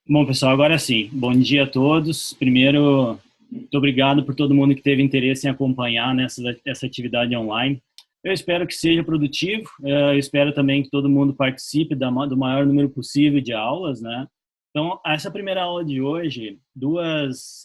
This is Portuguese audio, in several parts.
Bom, pessoal, agora sim. Bom dia a todos. Primeiro, muito obrigado por todo mundo que teve interesse em acompanhar essa atividade online. Eu espero que seja produtivo. Eu espero também que todo mundo participe do maior número possível de aulas, né? Então, essa primeira aula de hoje, dois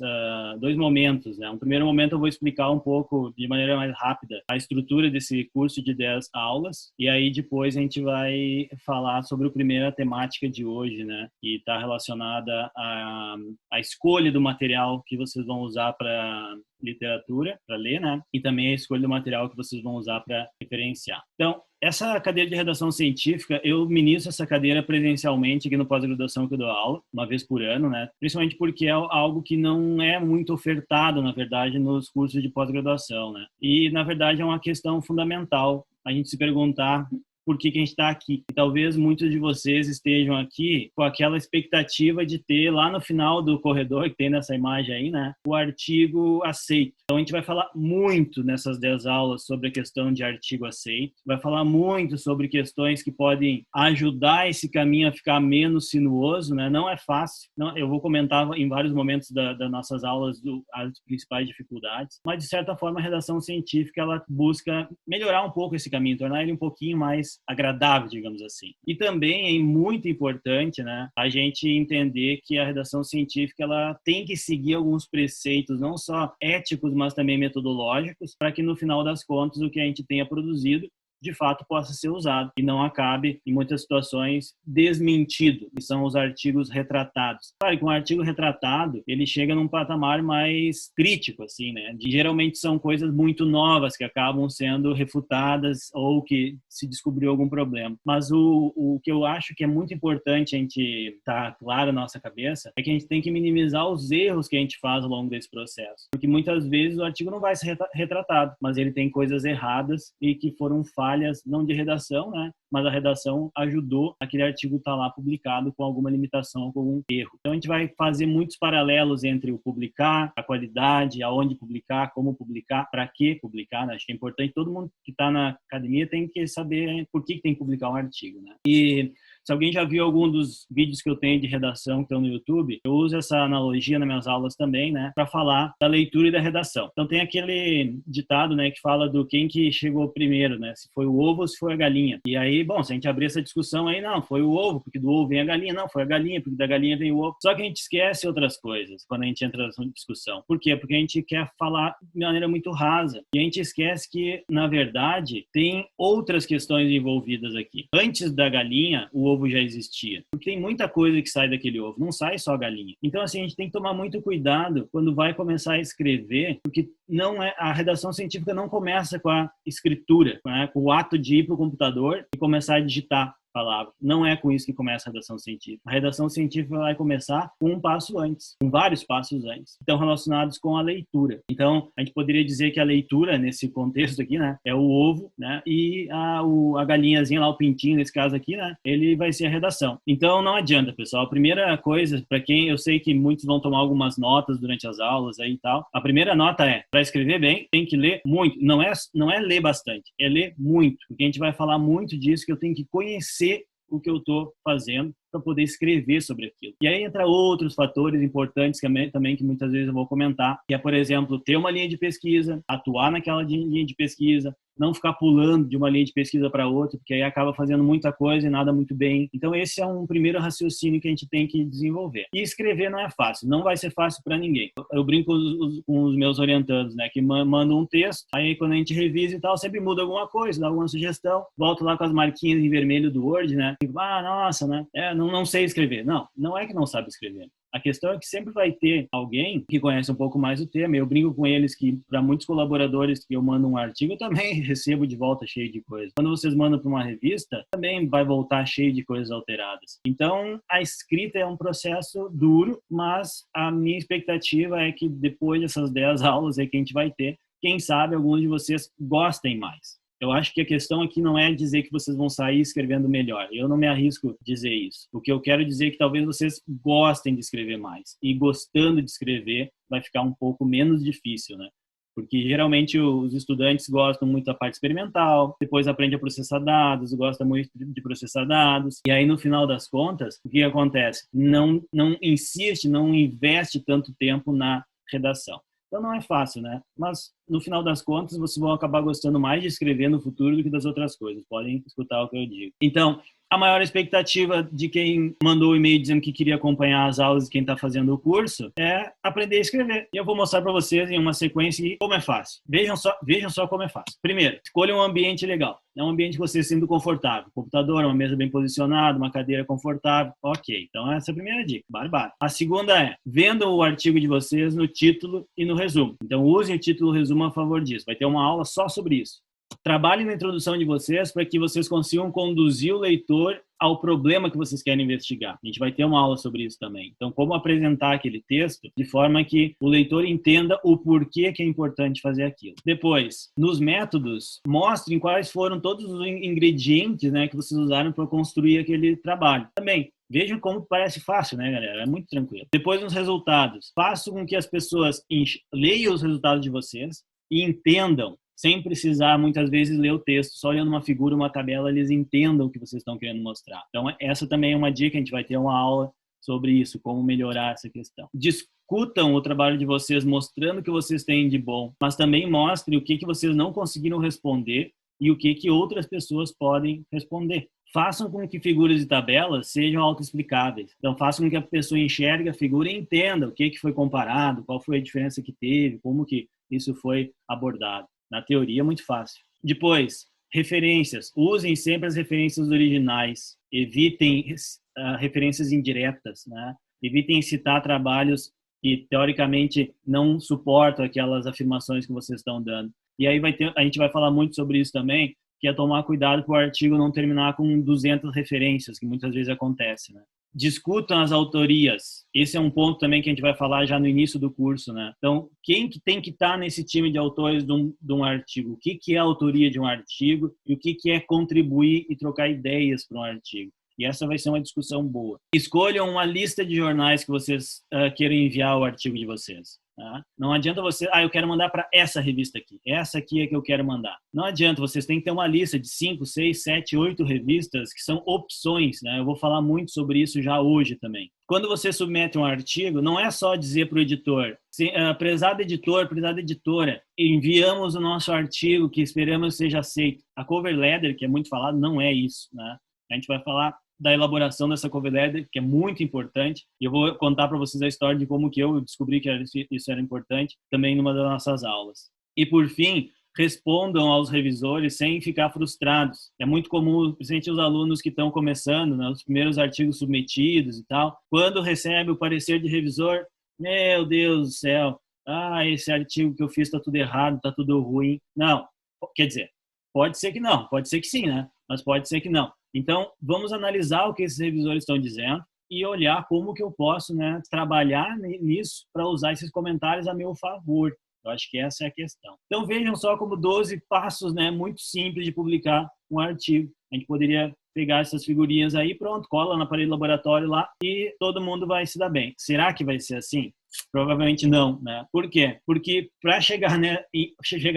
momentos, né? Um primeiro momento eu vou explicar um pouco, de maneira mais rápida, a estrutura desse curso de 10 aulas, e aí depois a gente vai falar sobre a primeira temática de hoje, né? Que está relacionada à escolha do material que vocês vão usar para literatura, para ler, né? E também a escolha do material que vocês vão usar para referenciar. Então, essa cadeira de redação científica, eu ministro essa cadeira presencialmente aqui no pós-graduação que eu dou aula, uma vez por ano, né? Principalmente porque é algo que não é muito ofertado, na verdade, nos cursos de pós-graduação, né? E, na verdade, é uma questão fundamental a gente se perguntar por que a gente está aqui. E talvez muitos de vocês estejam aqui com aquela expectativa de ter lá no final do corredor, que tem nessa imagem aí, né, o artigo aceito. Então a gente vai falar muito nessas 10 aulas sobre a questão de artigo aceito, vai falar muito sobre questões que podem ajudar esse caminho a ficar menos sinuoso, né? Não é fácil. Não, eu vou comentar em vários momentos das nossas aulas as principais dificuldades, mas de certa forma a redação científica ela busca melhorar um pouco esse caminho, tornar ele um pouquinho mais agradável, digamos assim. E também é muito importante, né, a gente entender que a redação científica ela tem que seguir alguns preceitos, não só éticos, mas também metodológicos, para que no final das contas o que a gente tenha produzido de fato possa ser usado e não acabe, em muitas situações, desmentido, que são os artigos retratados. Claro que um artigo retratado, ele chega num patamar mais crítico, assim, né? Geralmente são coisas muito novas que acabam sendo refutadas ou que se descobriu algum problema. Mas o que eu acho que é muito importante a gente estar claro na nossa cabeça é que a gente tem que minimizar os erros que a gente faz ao longo desse processo. Porque muitas vezes o artigo não vai ser retratado, mas ele tem coisas erradas e que foram falhas, não de redação, né? Mas a redação ajudou aquele artigo estar lá publicado com alguma limitação, com algum erro. Então a gente vai fazer muitos paralelos entre o publicar, a qualidade, aonde publicar, como publicar, para que publicar, né? Acho que é importante, todo mundo que está na academia tem que saber por que tem que publicar um artigo, né? E se alguém já viu algum dos vídeos que eu tenho de redação que estão no YouTube, eu uso essa analogia nas minhas aulas também, né, para falar da leitura e da redação. Então tem aquele ditado, né, que fala do quem que chegou primeiro, né, se foi o ovo ou se foi a galinha. E aí, bom, se a gente abrir essa discussão aí, não, foi o ovo, porque do ovo vem a galinha, não, foi a galinha, porque da galinha vem o ovo. Só que a gente esquece outras coisas quando a gente entra nessa discussão. Por quê? Porque a gente quer falar de maneira muito rasa. E a gente esquece que, na verdade, tem outras questões envolvidas aqui. Antes da galinha, o ovo já existia. Porque tem muita coisa que sai daquele ovo, não sai só a galinha. Então, assim, a gente tem que tomar muito cuidado quando vai começar a escrever, porque não é, a redação científica não começa com a escritura, né, com o ato de ir para o computador e começar a digitar palavra. Não é com isso que começa a redação científica. A redação científica vai começar com um passo antes, com vários passos antes, então relacionados com a leitura. Então, a gente poderia dizer que a leitura, nesse contexto aqui, né, é o ovo, né, e a galinhazinha lá, o pintinho, nesse caso aqui, né, ele vai ser a redação. Então, não adianta, pessoal. A primeira coisa, para quem eu sei que muitos vão tomar algumas notas durante as aulas aí e tal, a primeira nota é, para escrever bem, tem que ler muito. Não é ler bastante, é ler muito, porque a gente vai falar muito disso, que eu tenho que conhecer o que eu estou fazendo para poder escrever sobre aquilo. E aí entra outros fatores importantes também que muitas vezes eu vou comentar, que é, por exemplo, ter uma linha de pesquisa, atuar naquela linha de pesquisa, não ficar pulando de uma linha de pesquisa para outra, porque aí acaba fazendo muita coisa e nada muito bem. Então esse é um primeiro raciocínio que a gente tem que desenvolver. E escrever não é fácil, não vai ser fácil para ninguém. Eu brinco com os meus orientandos, né, que mandam um texto, aí quando a gente revisa e tal, sempre muda alguma coisa, dá alguma sugestão, volto lá com as marquinhas em vermelho do Word, né, e, nossa, né, não sei escrever. Não é que não sabe escrever. A questão é que sempre vai ter alguém que conhece um pouco mais o tema. Eu brinco com eles que, para muitos colaboradores que eu mando um artigo, eu também recebo de volta cheio de coisas. Quando vocês mandam para uma revista, também vai voltar cheio de coisas alteradas. Então, a escrita é um processo duro, mas a minha expectativa é que depois dessas 10 aulas aí que a gente vai ter, quem sabe alguns de vocês gostem mais. Eu acho que a questão aqui não é dizer que vocês vão sair escrevendo melhor. Eu não me arrisco a dizer isso. O que eu quero dizer é que talvez vocês gostem de escrever mais. E gostando de escrever, vai ficar um pouco menos difícil, né? Porque geralmente os estudantes gostam muito da parte experimental, depois aprende a processar dados, gosta muito de processar dados, e aí no final das contas, o que acontece? Não insiste, não investe tanto tempo na redação. Então não é fácil, né? Mas no final das contas vocês vão acabar gostando mais de escrever no futuro do que das outras coisas. Podem escutar o que eu digo. Então, a maior expectativa de quem mandou o e-mail dizendo que queria acompanhar as aulas de quem está fazendo o curso é aprender a escrever. E eu vou mostrar para vocês em uma sequência como é fácil. Vejam só como é fácil. Primeiro, escolha um ambiente legal. É um ambiente que você se sinta confortável. Computador, uma mesa bem posicionada, uma cadeira confortável. Ok, então essa é a primeira dica. Barbado. A segunda é, vendam o artigo de vocês no título e no resumo. Então usem o título e o resumo a favor disso. Vai ter uma aula só sobre isso. Trabalhem na introdução de vocês para que vocês consigam conduzir o leitor ao problema que vocês querem investigar. A gente vai ter uma aula sobre isso também. Então, como apresentar aquele texto de forma que o leitor entenda o porquê que é importante fazer aquilo. Depois, nos métodos, mostrem quais foram todos os ingredientes, né, que vocês usaram para construir aquele trabalho. Também, vejam como parece fácil, né, galera? É muito tranquilo. Depois, nos resultados, façam com que as pessoas leiam os resultados de vocês e entendam, sem precisar, muitas vezes, ler o texto. Só olhando uma figura, uma tabela, eles entendam o que vocês estão querendo mostrar. Então, essa também é uma dica. A gente vai ter uma aula sobre isso, como melhorar essa questão. Discutam o trabalho de vocês, mostrando o que vocês têm de bom, mas também mostrem o que vocês não conseguiram responder e o que outras pessoas podem responder. Façam com que figuras e tabelas sejam autoexplicáveis. Então, façam com que a pessoa enxergue a figura e entenda o que foi comparado, qual foi a diferença que teve, como que isso foi abordado. Na teoria é muito fácil. Depois, referências. Usem sempre as referências originais. Evitem referências indiretas, né? Evitem citar trabalhos que, teoricamente, não suportam aquelas afirmações que vocês estão dando. E aí a gente vai falar muito sobre isso também, que é tomar cuidado para o artigo não terminar com 200 referências, que muitas vezes acontece, né? Discutam as autorias. Esse é um ponto também que a gente vai falar já no início do curso, né? Então, quem que tem que estar nesse time de autores de um artigo? O que é a autoria de um artigo e o que é contribuir e trocar ideias para um artigo? E essa vai ser uma discussão boa. Escolham uma lista de jornais que vocês queiram enviar o artigo de vocês. Tá? Não adianta você, eu quero mandar para essa revista aqui. Essa aqui é que eu quero mandar. Não adianta, vocês têm que ter uma lista de 5, 6, 7, 8 revistas que são opções, né? Eu vou falar muito sobre isso já hoje também. Quando você submete um artigo, não é só dizer para o editor, prezado editor, prezada editora, enviamos o nosso artigo que esperamos seja aceito. A cover letter, que é muito falado, não é isso, né? A gente vai falar da elaboração dessa cover letter, que é muito importante. E eu vou contar para vocês a história de como que eu descobri que isso era importante, também numa das nossas aulas. E, por fim, respondam aos revisores sem ficar frustrados. É muito comum, principalmente os alunos que estão começando, né, os primeiros artigos submetidos e tal, quando recebe o parecer de revisor, meu Deus do céu, esse artigo que eu fiz está tudo errado, está tudo ruim. Não, quer dizer, pode ser que não, pode ser que sim, né? Mas pode ser que não. Então, vamos analisar o que esses revisores estão dizendo e olhar como que eu posso, né, trabalhar nisso para usar esses comentários a meu favor. Eu acho que essa é a questão. Então, vejam só como 12 passos, né, muito simples de publicar um artigo. A gente poderia pegar essas figurinhas aí, pronto, cola na parede do laboratório lá e todo mundo vai se dar bem. Será que vai ser assim? Provavelmente não, né? Por quê? Porque para chegar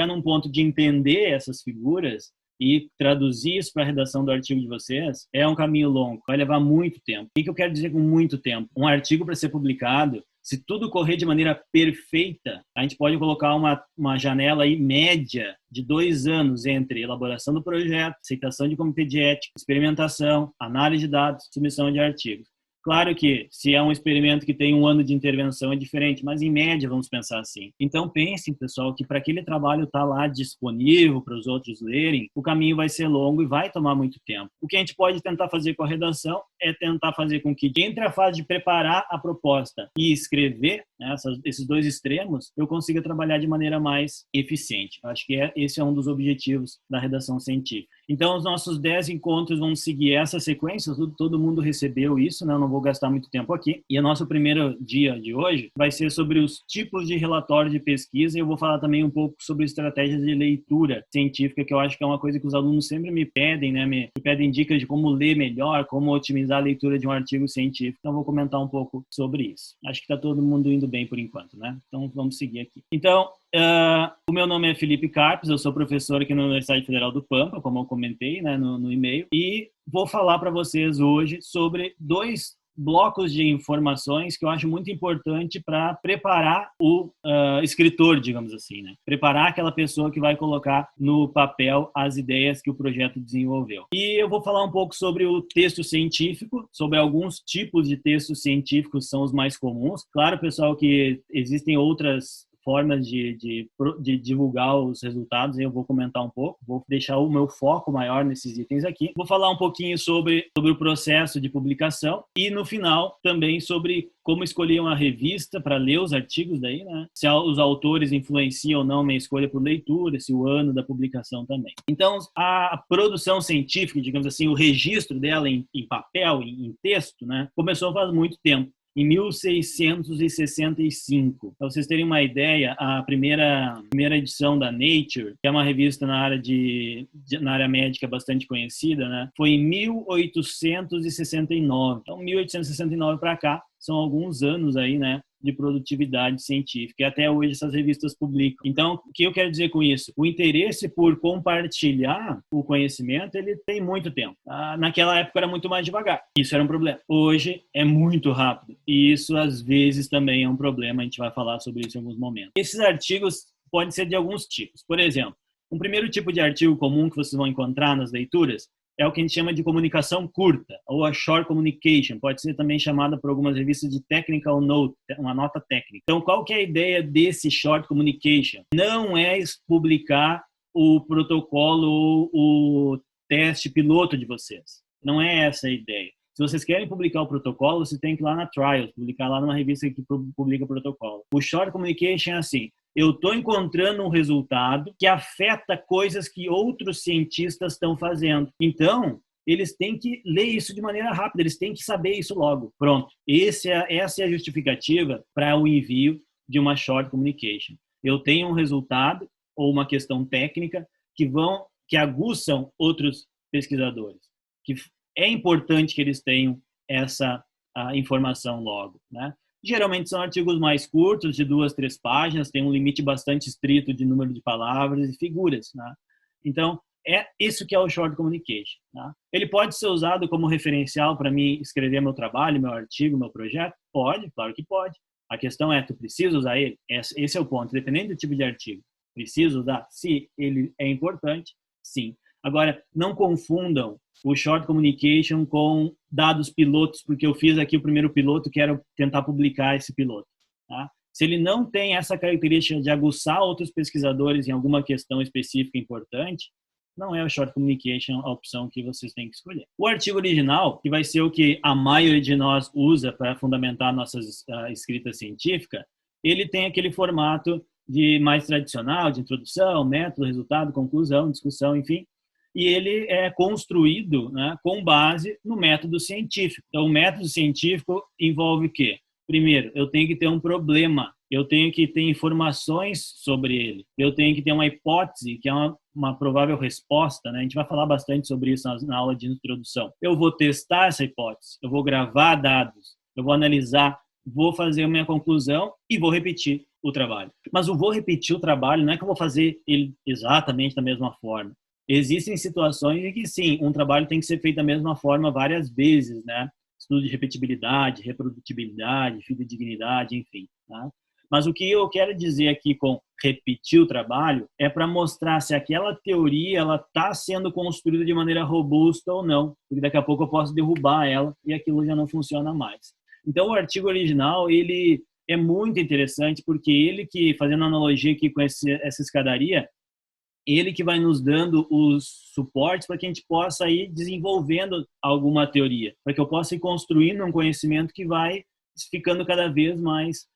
num ponto de entender essas figuras e traduzir isso para a redação do artigo de vocês é um caminho longo, vai levar muito tempo. O que eu quero dizer com muito tempo? Um artigo para ser publicado, se tudo correr de maneira perfeita, a gente pode colocar uma janela aí média de 2 anos entre elaboração do projeto, aceitação de comitê de ética, experimentação, análise de dados, submissão de artigos. Claro que, se é um experimento que tem 1 ano de intervenção, é diferente, mas em média vamos pensar assim. Então pensem, pessoal, que para aquele trabalho estar lá disponível para os outros lerem, o caminho vai ser longo e vai tomar muito tempo. O que a gente pode tentar fazer com a redação é tentar fazer com que, entre a fase de preparar a proposta e escrever, né, esses 2 extremos, eu consiga trabalhar de maneira mais eficiente. Eu acho que esse é um dos objetivos da redação científica. Então, os nossos 10 encontros vão seguir essa sequência, todo mundo recebeu isso, né? Eu não vou gastar muito tempo aqui. E o nosso primeiro dia de hoje vai ser sobre os tipos de relatório de pesquisa, e eu vou falar também um pouco sobre estratégias de leitura científica, que eu acho que é uma coisa que os alunos sempre me pedem, né? Me pedem dicas de como ler melhor, como otimizar a leitura de um artigo científico. Então, eu vou comentar um pouco sobre isso. Acho que está todo mundo indo bem por enquanto, né? Então, vamos seguir aqui. Então, o meu nome é Felipe Carpes, eu sou professor aqui na Universidade Federal do Pampa, como eu comentei, né, no e-mail, e vou falar para vocês hoje sobre 2 blocos de informações que eu acho muito importante para preparar o escritor, digamos assim, né? Preparar aquela pessoa que vai colocar no papel as ideias que o projeto desenvolveu. E eu vou falar um pouco sobre o texto científico, sobre alguns tipos de textos científicos que são os mais comuns. Claro, pessoal, que existem outras formas de divulgar os resultados, eu vou comentar um pouco, vou deixar o meu foco maior nesses itens aqui. Vou falar um pouquinho sobre o processo de publicação e, no final, também sobre como escolher uma revista para ler os artigos daí, né? Se os autores influenciam ou não minha escolha por leitura, se o ano da publicação também. Então, a produção científica, digamos assim, o registro dela em papel, em texto, né? Começou faz muito tempo. Em 1665. Para vocês terem uma ideia, a primeira edição da Nature, que é uma revista na área médica bastante conhecida, né, foi em 1869. Então, 1869 para cá, são alguns anos aí, né, de produtividade científica, e até hoje essas revistas publicam. Então, o que eu quero dizer com isso? O interesse por compartilhar o conhecimento, ele tem muito tempo. Naquela época era muito mais devagar. Isso era um problema. Hoje é muito rápido. E isso, às vezes, também é um problema. A gente vai falar sobre isso em alguns momentos. Esses artigos podem ser de alguns tipos. Por exemplo, um primeiro tipo de artigo comum que vocês vão encontrar nas leituras é o que a gente chama de comunicação curta, ou a short communication, pode ser também chamada por algumas revistas de technical note, uma nota técnica. Então, qual que é a ideia desse short communication? Não é publicar o protocolo ou o teste piloto de vocês. Não é essa a ideia. Se vocês querem publicar o protocolo, você tem que ir lá na Trials, publicar lá numa revista que publica o protocolo. O short communication é assim: eu estou encontrando um resultado que afeta coisas que outros cientistas estão fazendo. Então, eles têm que ler isso de maneira rápida, eles têm que saber isso logo. Pronto. Essa é a justificativa para o envio de uma short communication. Eu tenho um resultado ou uma questão técnica que aguçam outros pesquisadores, que é importante que eles tenham essa informação logo, né? Geralmente são artigos mais curtos, de 2, 3 páginas, tem um limite bastante estrito de número de palavras e figuras, né? Então, é isso que é o short communication, né? Ele pode ser usado como referencial para mim escrever meu trabalho, meu artigo, meu projeto? Pode, claro que pode. A questão é, tu precisa usar ele? Esse é o ponto, dependendo do tipo de artigo. Precisa usar? Se ele é importante, sim. Agora, não confundam o short communication com dados pilotos, porque eu fiz aqui o primeiro piloto, quero tentar publicar esse piloto, tá? Se ele não tem essa característica de aguçar outros pesquisadores em alguma questão específica importante, não é o short communication a opção que vocês têm que escolher. O artigo original, que vai ser o que a maioria de nós usa para fundamentar nossas escritas científicas, ele tem aquele formato mais tradicional, de introdução, método, resultado, conclusão, discussão, enfim. E ele é construído, né, com base no método científico. Então, o método científico envolve o quê? Primeiro, eu tenho que ter um problema, eu tenho que ter informações sobre ele, eu tenho que ter uma hipótese, que é uma provável resposta, né? A gente vai falar bastante sobre isso na aula de introdução. Eu vou testar essa hipótese, eu vou gravar dados, eu vou analisar, vou fazer a minha conclusão e vou repetir o trabalho. Mas eu vou repetir o trabalho, não é que eu vou fazer ele exatamente da mesma forma. Existem situações em que, sim, um trabalho tem que ser feito da mesma forma várias vezes, né? Estudo de repetibilidade, reprodutibilidade, fidedignidade, enfim, tá? Mas o que eu quero dizer aqui com repetir o trabalho é para mostrar se aquela teoria ela está sendo construída de maneira robusta ou não, porque daqui a pouco eu posso derrubar ela e aquilo já não funciona mais. Então, o artigo original, ele é muito interessante porque ele que, fazendo analogia aqui com essa escadaria, ele que vai nos dando os suportes para que a gente possa ir desenvolvendo alguma teoria, para que eu possa ir construindo um conhecimento que vai ficando cada vez mais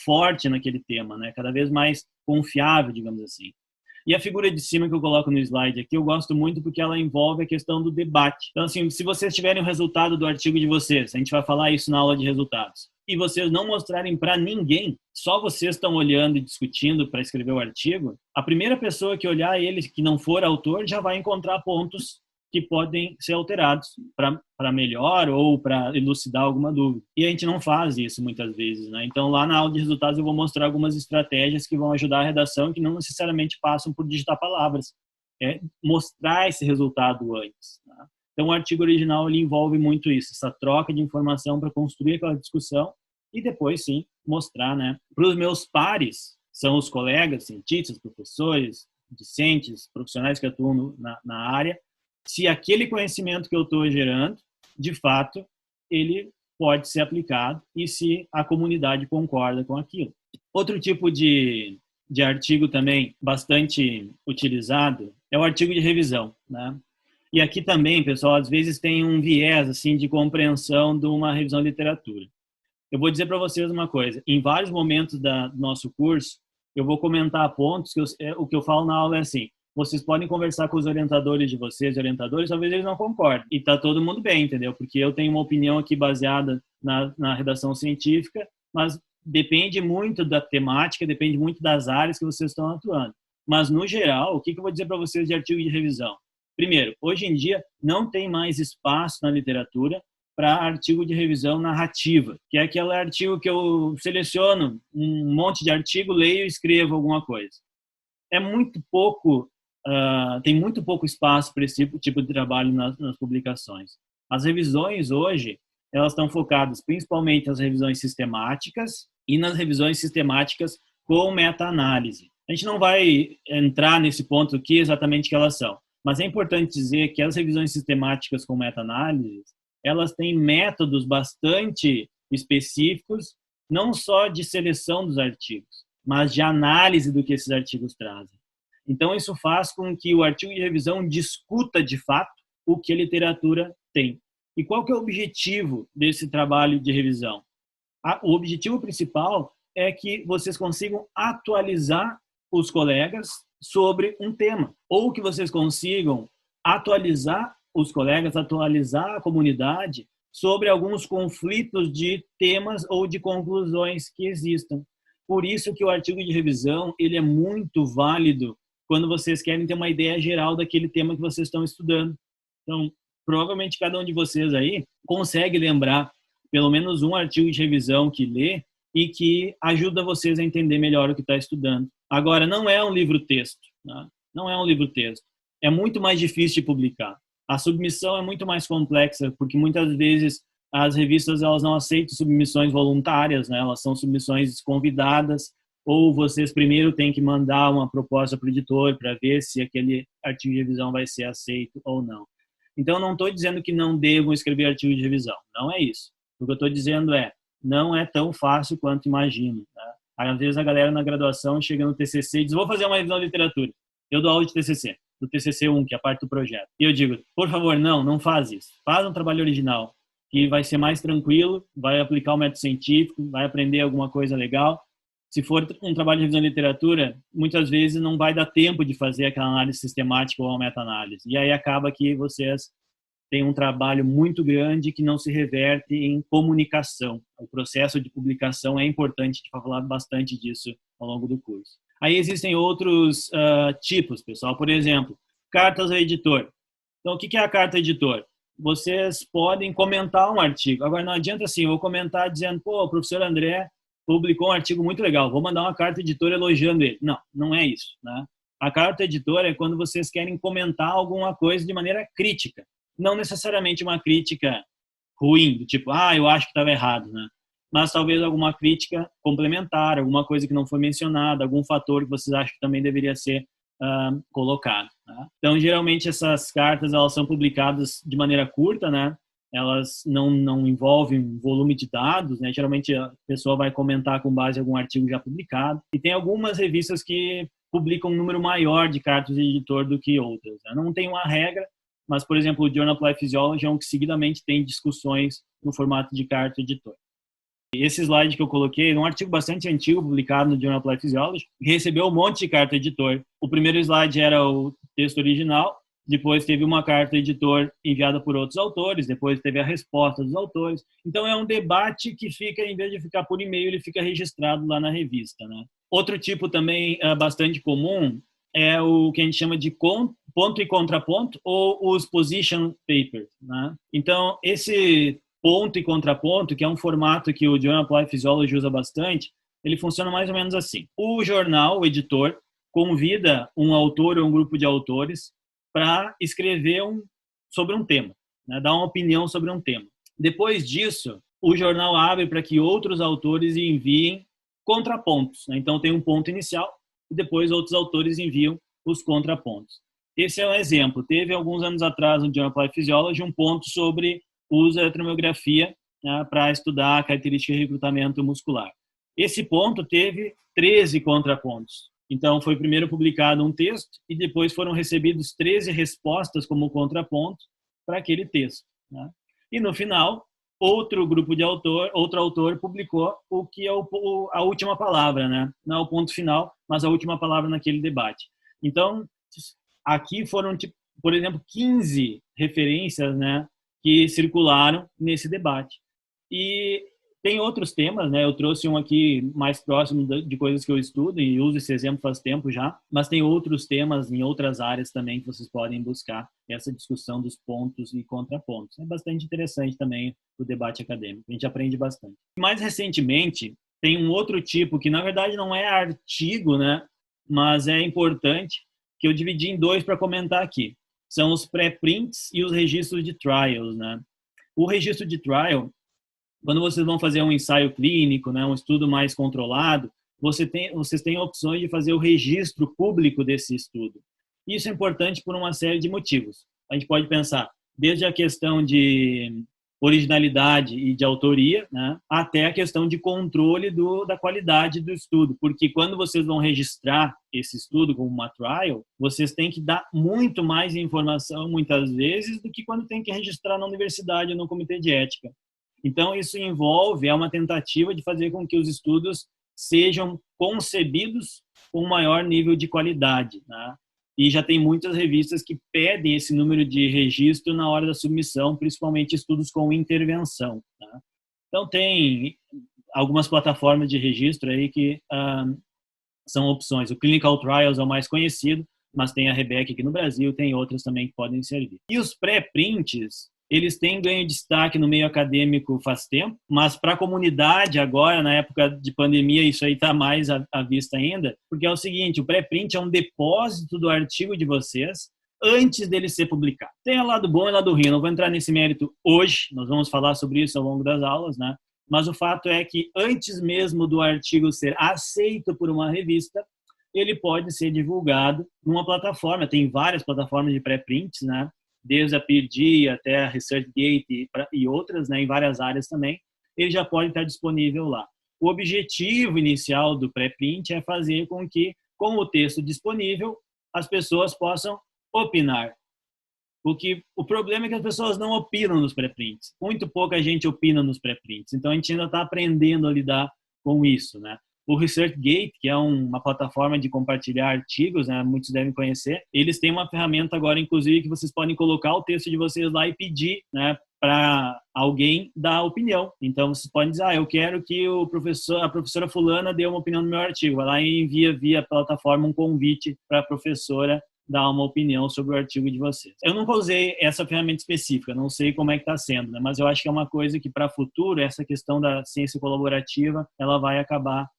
forte naquele tema, né? Cada vez mais confiável, digamos assim. E a figura de cima que eu coloco no slide aqui, eu gosto muito porque ela envolve a questão do debate. Então, assim, se vocês tiverem o resultado do artigo de vocês, a gente vai falar isso na aula de resultados, e vocês não mostrarem para ninguém, só vocês estão olhando e discutindo para escrever o artigo, a primeira pessoa que olhar ele, que não for autor, já vai encontrar pontos que podem ser alterados para melhor ou para elucidar alguma dúvida. E a gente não faz isso muitas vezes, né? Então, lá na aula de resultados, eu vou mostrar algumas estratégias que vão ajudar a redação, que não necessariamente passam por digitar palavras. É mostrar esse resultado antes. Tá? Então, o artigo original ele envolve muito isso, essa troca de informação para construir aquela discussão e depois, sim, mostrar, né? Para os meus pares, são os colegas, cientistas, professores, discentes, profissionais que atuam na área, se aquele conhecimento que eu estou gerando, de fato, ele pode ser aplicado e se a comunidade concorda com aquilo. Outro tipo de artigo também bastante utilizado é o artigo de revisão, né? E aqui também, pessoal, às vezes tem um viés assim de compreensão de uma revisão de literatura. Eu vou dizer para vocês uma coisa, em vários momentos do nosso curso, eu vou comentar pontos que o que eu falo na aula é assim: vocês podem conversar com os orientadores de vocês, orientadores, talvez eles não concordem. E tá todo mundo bem, entendeu? Porque eu tenho uma opinião aqui baseada na redação científica, mas depende muito da temática, depende muito das áreas que vocês estão atuando. Mas, no geral, o que eu vou dizer para vocês de artigo de revisão? Primeiro, hoje em dia, não tem mais espaço na literatura para artigo de revisão narrativa, que é aquele artigo que eu seleciono um monte de artigo, leio e escrevo alguma coisa. É muito pouco tem muito pouco espaço para esse tipo de trabalho nas publicações. As revisões hoje, elas estão focadas principalmente nas revisões sistemáticas e nas revisões sistemáticas com meta-análise. A gente não vai entrar nesse ponto aqui exatamente que elas são, mas é importante dizer que as revisões sistemáticas com meta-análise, elas têm métodos bastante específicos, não só de seleção dos artigos, mas de análise do que esses artigos trazem. Então, isso faz com que o artigo de revisão discuta, de fato, o que a literatura tem. E qual que é o objetivo desse trabalho de revisão? O objetivo principal é que vocês consigam atualizar os colegas sobre um tema, ou que vocês consigam atualizar os colegas, atualizar a comunidade sobre alguns conflitos de temas ou de conclusões que existam. Por isso que o artigo de revisão ele é muito válido quando vocês querem ter uma ideia geral daquele tema que vocês estão estudando. Então, provavelmente cada um de vocês aí consegue lembrar pelo menos um artigo de revisão que lê e que ajuda vocês a entender melhor o que está estudando. Agora, não é um livro-texto, né? Não é um livro-texto. É muito mais difícil de publicar. A submissão é muito mais complexa, porque muitas vezes as revistas elas não aceitam submissões voluntárias, né? Elas são submissões convidadas, ou vocês primeiro têm que mandar uma proposta para o editor para ver se aquele artigo de revisão vai ser aceito ou não. Então, não estou dizendo que não devam escrever artigo de revisão, não é isso. O que eu estou dizendo é, não é tão fácil quanto imagino. Tá? Às vezes a galera na graduação chega no TCC e diz, vou fazer uma revisão de literatura. Eu dou aula de TCC, do TCC 1, que é a parte do projeto. E eu digo, por favor, não faz isso. Faz um trabalho original, que vai ser mais tranquilo, vai aplicar o método científico, vai aprender alguma coisa legal. Se for um trabalho de revisão de literatura, muitas vezes não vai dar tempo de fazer aquela análise sistemática ou a meta-análise. E aí acaba que vocês têm um trabalho muito grande que não se reverte em comunicação. O processo de publicação é importante, a gente vai falar bastante disso ao longo do curso. Aí existem outros tipos, pessoal. Por exemplo, cartas ao editor. Então, o que é a carta ao editor? Vocês podem comentar um artigo. Agora, não adianta assim, eu vou comentar dizendo, pô, o professor André publicou um artigo muito legal, vou mandar uma carta editora elogiando ele. Não, não é isso. Né? A carta editora é quando vocês querem comentar alguma coisa de maneira crítica. Não necessariamente uma crítica ruim, do tipo, eu acho que estava errado, né? Mas talvez alguma crítica complementar, alguma coisa que não foi mencionada, algum fator que vocês acham que também deveria ser colocado. Né? Então, geralmente, essas cartas elas são publicadas de maneira curta, né? Elas não envolvem volume de dados, né? Geralmente a pessoa vai comentar com base em algum artigo já publicado. E tem algumas revistas que publicam um número maior de cartas de editor do que outras. Né? Não tem uma regra, mas, por exemplo, o Journal of Life Physiology é um que seguidamente tem discussões no formato de carta editor. Esse slide que eu coloquei é um artigo bastante antigo, publicado no Journal of Life Physiology, que recebeu um monte de carta editor. O primeiro slide era o texto original, depois teve uma carta editor enviada por outros autores, depois teve a resposta dos autores. Então, é um debate que fica, em vez de ficar por e-mail, ele fica registrado lá na revista, né? Outro tipo também bastante comum é o que a gente chama de ponto e contraponto, ou os position papers, né? Então, esse ponto e contraponto, que é um formato que o Journal of Life Physiology usa bastante, ele funciona mais ou menos assim. O jornal, o editor, convida um autor ou um grupo de autores para escrever sobre um tema, né? Dar uma opinião sobre um tema. Depois disso, o jornal abre para que outros autores enviem contrapontos, né? Então, tem um ponto inicial e depois outros autores enviam os contrapontos. Esse é um exemplo. Teve, alguns anos atrás, no Journal of Life Physiology, um ponto sobre o uso da eletromiografia, né, para estudar a característica de recrutamento muscular. Esse ponto teve 13 contrapontos. Então, foi primeiro publicado um texto e depois foram recebidos 13 respostas como contraponto para aquele texto, né? E, no final, outro autor publicou o que é a última palavra, né? Não é o ponto final, mas a última palavra naquele debate. Então, aqui foram, por exemplo, 15 referências, né, que circularam nesse debate. E tem outros temas, né? Eu trouxe um aqui mais próximo de coisas que eu estudo e uso esse exemplo faz tempo já, mas tem outros temas em outras áreas também que vocês podem buscar essa discussão dos pontos e contrapontos. É bastante interessante também o debate acadêmico, a gente aprende bastante. Mais recentemente, tem um outro tipo que, na verdade, não é artigo, né? Mas é importante, que eu dividi em dois para comentar aqui. São os pré-prints e os registros de trials, né? O registro de trial, quando vocês vão fazer um ensaio clínico, né, um estudo mais controlado, vocês têm opções de fazer o registro público desse estudo. Isso é importante por uma série de motivos. A gente pode pensar desde a questão de originalidade e de autoria, né, até a questão de controle da qualidade do estudo, porque quando vocês vão registrar esse estudo como uma trial, vocês têm que dar muito mais informação, muitas vezes, do que quando tem que registrar na universidade ou no comitê de ética. Então, isso envolve uma tentativa de fazer com que os estudos sejam concebidos com maior nível de qualidade, né? E já tem muitas revistas que pedem esse número de registro na hora da submissão, principalmente estudos com intervenção, né? Então, tem algumas plataformas de registro aí que são opções. O Clinical Trials é o mais conhecido, mas tem a Rebeca aqui no Brasil, tem outras também que podem servir. E os pré-prints, eles têm ganho destaque no meio acadêmico faz tempo, mas para a comunidade agora, na época de pandemia, isso aí está mais à vista ainda, porque é o seguinte, o pré-print é um depósito do artigo de vocês antes dele ser publicado. Tem o lado bom e o lado ruim, não vou entrar nesse mérito hoje, nós vamos falar sobre isso ao longo das aulas, né? Mas o fato é que antes mesmo do artigo ser aceito por uma revista, ele pode ser divulgado numa plataforma, tem várias plataformas de pré-prints, né? Desde a PeerD até a ResearchGate e outras, né, em várias áreas também, ele já pode estar disponível lá. O objetivo inicial do pré-print é fazer com que, com o texto disponível, as pessoas possam opinar. Porque o problema é que as pessoas não opinam nos pré-prints. Muito pouca gente opina nos pré-prints. Então, a gente ainda está aprendendo a lidar com isso, né? O ResearchGate, que é uma plataforma de compartilhar artigos, né, muitos devem conhecer, eles têm uma ferramenta agora, inclusive, que vocês podem colocar o texto de vocês lá e pedir, né, para alguém dar opinião. Então, vocês podem dizer, eu quero que a professora fulana dê uma opinião no meu artigo. Vai lá e envia via plataforma um convite para a professora dar uma opinião sobre o artigo de vocês. Eu nunca usei essa ferramenta específica, não sei como é que está sendo, né? Mas eu acho que é uma coisa que, para o futuro, essa questão da ciência colaborativa, ela vai acabar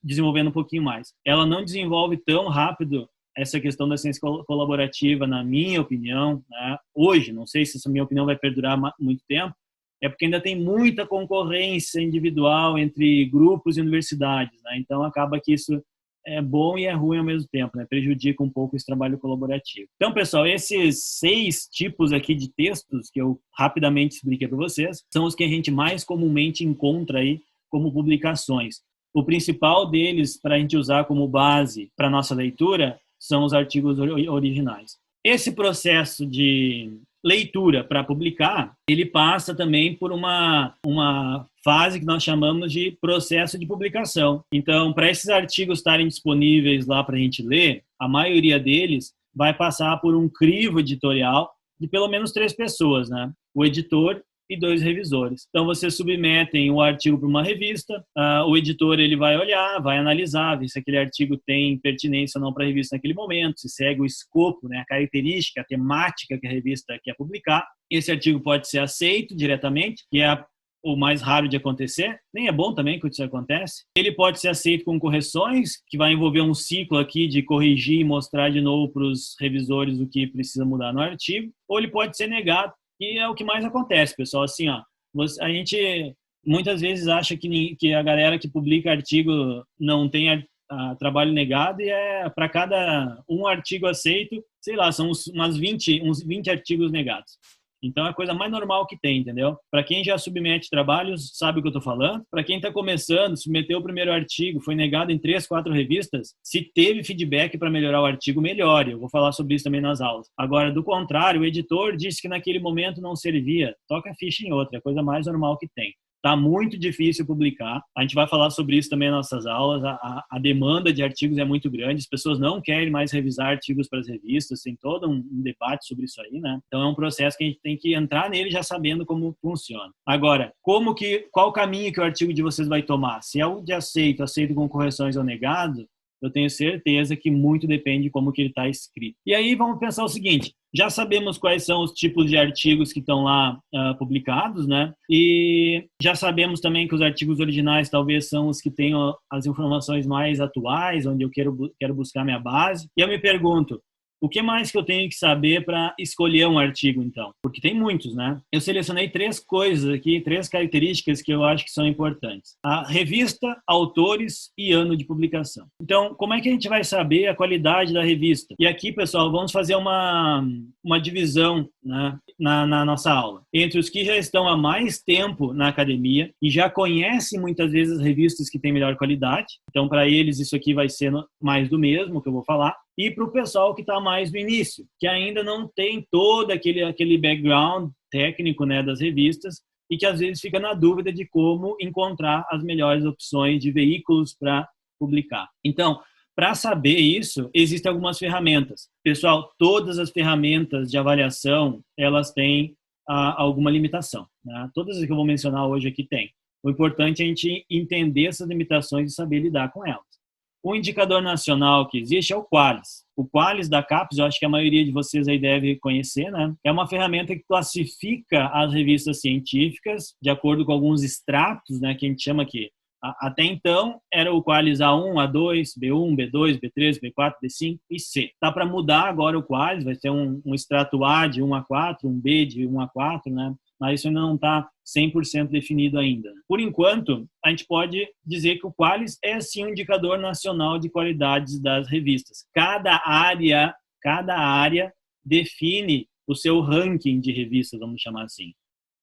desenvolvendo um pouquinho mais. Ela não desenvolve tão rápido essa questão da ciência colaborativa, na minha opinião, né? Hoje, não sei se essa minha opinião vai perdurar muito tempo, é porque ainda tem muita concorrência individual entre grupos e universidades, né? Então, acaba que isso é bom e é ruim ao mesmo tempo, né? Prejudica um pouco esse trabalho colaborativo. Então, pessoal, esses 6 tipos aqui de textos que eu rapidamente expliquei para vocês são os que a gente mais comumente encontra aí como publicações. O principal deles, para a gente usar como base para nossa leitura, são os artigos originais. Esse processo de leitura para publicar, ele passa também por uma fase que nós chamamos de processo de publicação. Então, para esses artigos estarem disponíveis lá para a gente ler, a maioria deles vai passar por um crivo editorial de pelo menos 3 pessoas, né? O editor e 2 revisores. Então, vocês submetem o artigo para uma revista, o editor ele vai olhar, vai analisar, ver se aquele artigo tem pertinência ou não para a revista naquele momento, se segue o escopo, né, a característica, a temática que a revista quer publicar. Esse artigo pode ser aceito diretamente, que é o mais raro de acontecer, nem é bom também quando isso acontece. Ele pode ser aceito com correções, que vai envolver um ciclo aqui de corrigir e mostrar de novo para os revisores o que precisa mudar no artigo, ou ele pode ser negado, e é o que mais acontece, pessoal. Assim, ó, a gente muitas vezes acha que a galera que publica artigo não tem trabalho negado, e para cada um artigo aceito, sei lá, são uns 20 artigos negados. Então, é a coisa mais normal que tem, entendeu? Para quem já submete trabalhos, sabe o que eu estou falando. Para quem está começando, submeteu o primeiro artigo, foi negado em 3, 4 revistas, se teve feedback para melhorar o artigo, melhore. Eu vou falar sobre isso também nas aulas. Agora, do contrário, o editor disse que naquele momento não servia. Toca a ficha em outra, é a coisa mais normal que tem. Está muito difícil publicar. A gente vai falar sobre isso também nas nossas aulas. A demanda de artigos é muito grande. As pessoas não querem mais revisar artigos para as revistas. Tem todo um debate sobre isso aí, né? Então, é um processo que a gente tem que entrar nele já sabendo como funciona. Agora, qual o caminho que o artigo de vocês vai tomar? Se é o de aceito com correções ou negado, eu tenho certeza que muito depende de como que ele está escrito. E aí, vamos pensar o seguinte. Já sabemos quais são os tipos de artigos que estão lá publicados, né? E já sabemos também que os artigos originais talvez são os que tenham as informações mais atuais, onde eu quero buscar minha base. E eu me pergunto, o que mais que eu tenho que saber para escolher um artigo, então? Porque tem muitos, né? Eu selecionei 3 coisas aqui, 3 características que eu acho que são importantes. A revista, autores e ano de publicação. Então, como é que a gente vai saber a qualidade da revista? E aqui, pessoal, vamos fazer uma divisão, né, na nossa aula. Entre os que já estão há mais tempo na academia e já conhecem muitas vezes as revistas que têm melhor qualidade. Então, para eles, isso aqui vai ser mais do mesmo que eu vou falar. E para o pessoal que está mais no início, que ainda não tem todo aquele background técnico, né, das revistas, e que às vezes fica na dúvida de como encontrar as melhores opções de veículos para publicar. Então, para saber isso, existem algumas ferramentas. Pessoal, todas as ferramentas de avaliação, elas têm alguma limitação, né? Todas as que eu vou mencionar hoje aqui têm. O importante é a gente entender essas limitações e saber lidar com elas. O indicador nacional que existe é o Qualis. O Qualis da CAPES, eu acho que a maioria de vocês aí deve conhecer, né? É uma ferramenta que classifica as revistas científicas de acordo com alguns extratos, né, que a gente chama aqui. Até então, era o Qualis A1, A2, B1, B2, B3, B4, B5 e C. Tá para mudar agora o Qualis, vai ter um extrato A de 1 a 4, um B de 1 a 4, né? Mas isso ainda não está 100% definido ainda. Por enquanto, a gente pode dizer que o Qualis é sim um indicador nacional de qualidades das revistas. Cada área define o seu ranking de revistas, vamos chamar assim.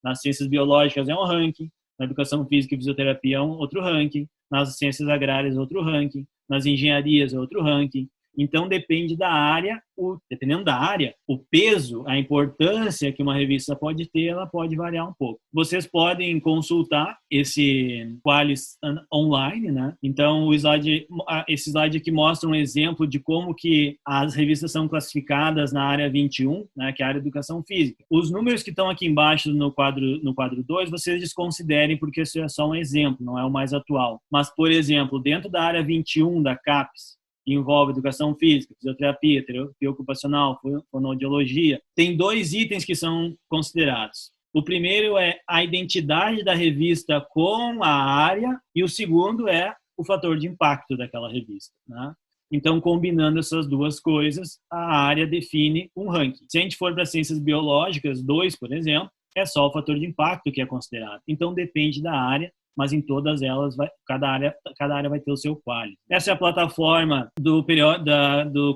Nas ciências biológicas é um ranking, na educação física e fisioterapia é um outro ranking, nas ciências agrárias é outro ranking, nas engenharias é outro ranking. Então, depende da área, dependendo da área, o peso, a importância que uma revista pode ter, ela pode variar um pouco. Vocês podem consultar esse Qualis online, né? Então, esse slide aqui mostra um exemplo de como que as revistas são classificadas na área 21, né, que é a área de educação física. Os números que estão aqui embaixo no quadro 2, vocês desconsiderem, porque isso é só um exemplo, não é o mais atual. Mas, por exemplo, dentro da área 21 da CAPES, que envolve educação física, fisioterapia, terapia ocupacional, fonoaudiologia, tem 2 itens que são considerados. O primeiro é a identidade da revista com a área e o segundo é o fator de impacto daquela revista, né? Então, combinando essas 2 coisas, a área define um ranking. Se a gente for para ciências biológicas, 2, por exemplo, é só o fator de impacto que é considerado. Então, depende da área mas em todas elas cada área vai ter o seu Qualis. Essa é a plataforma do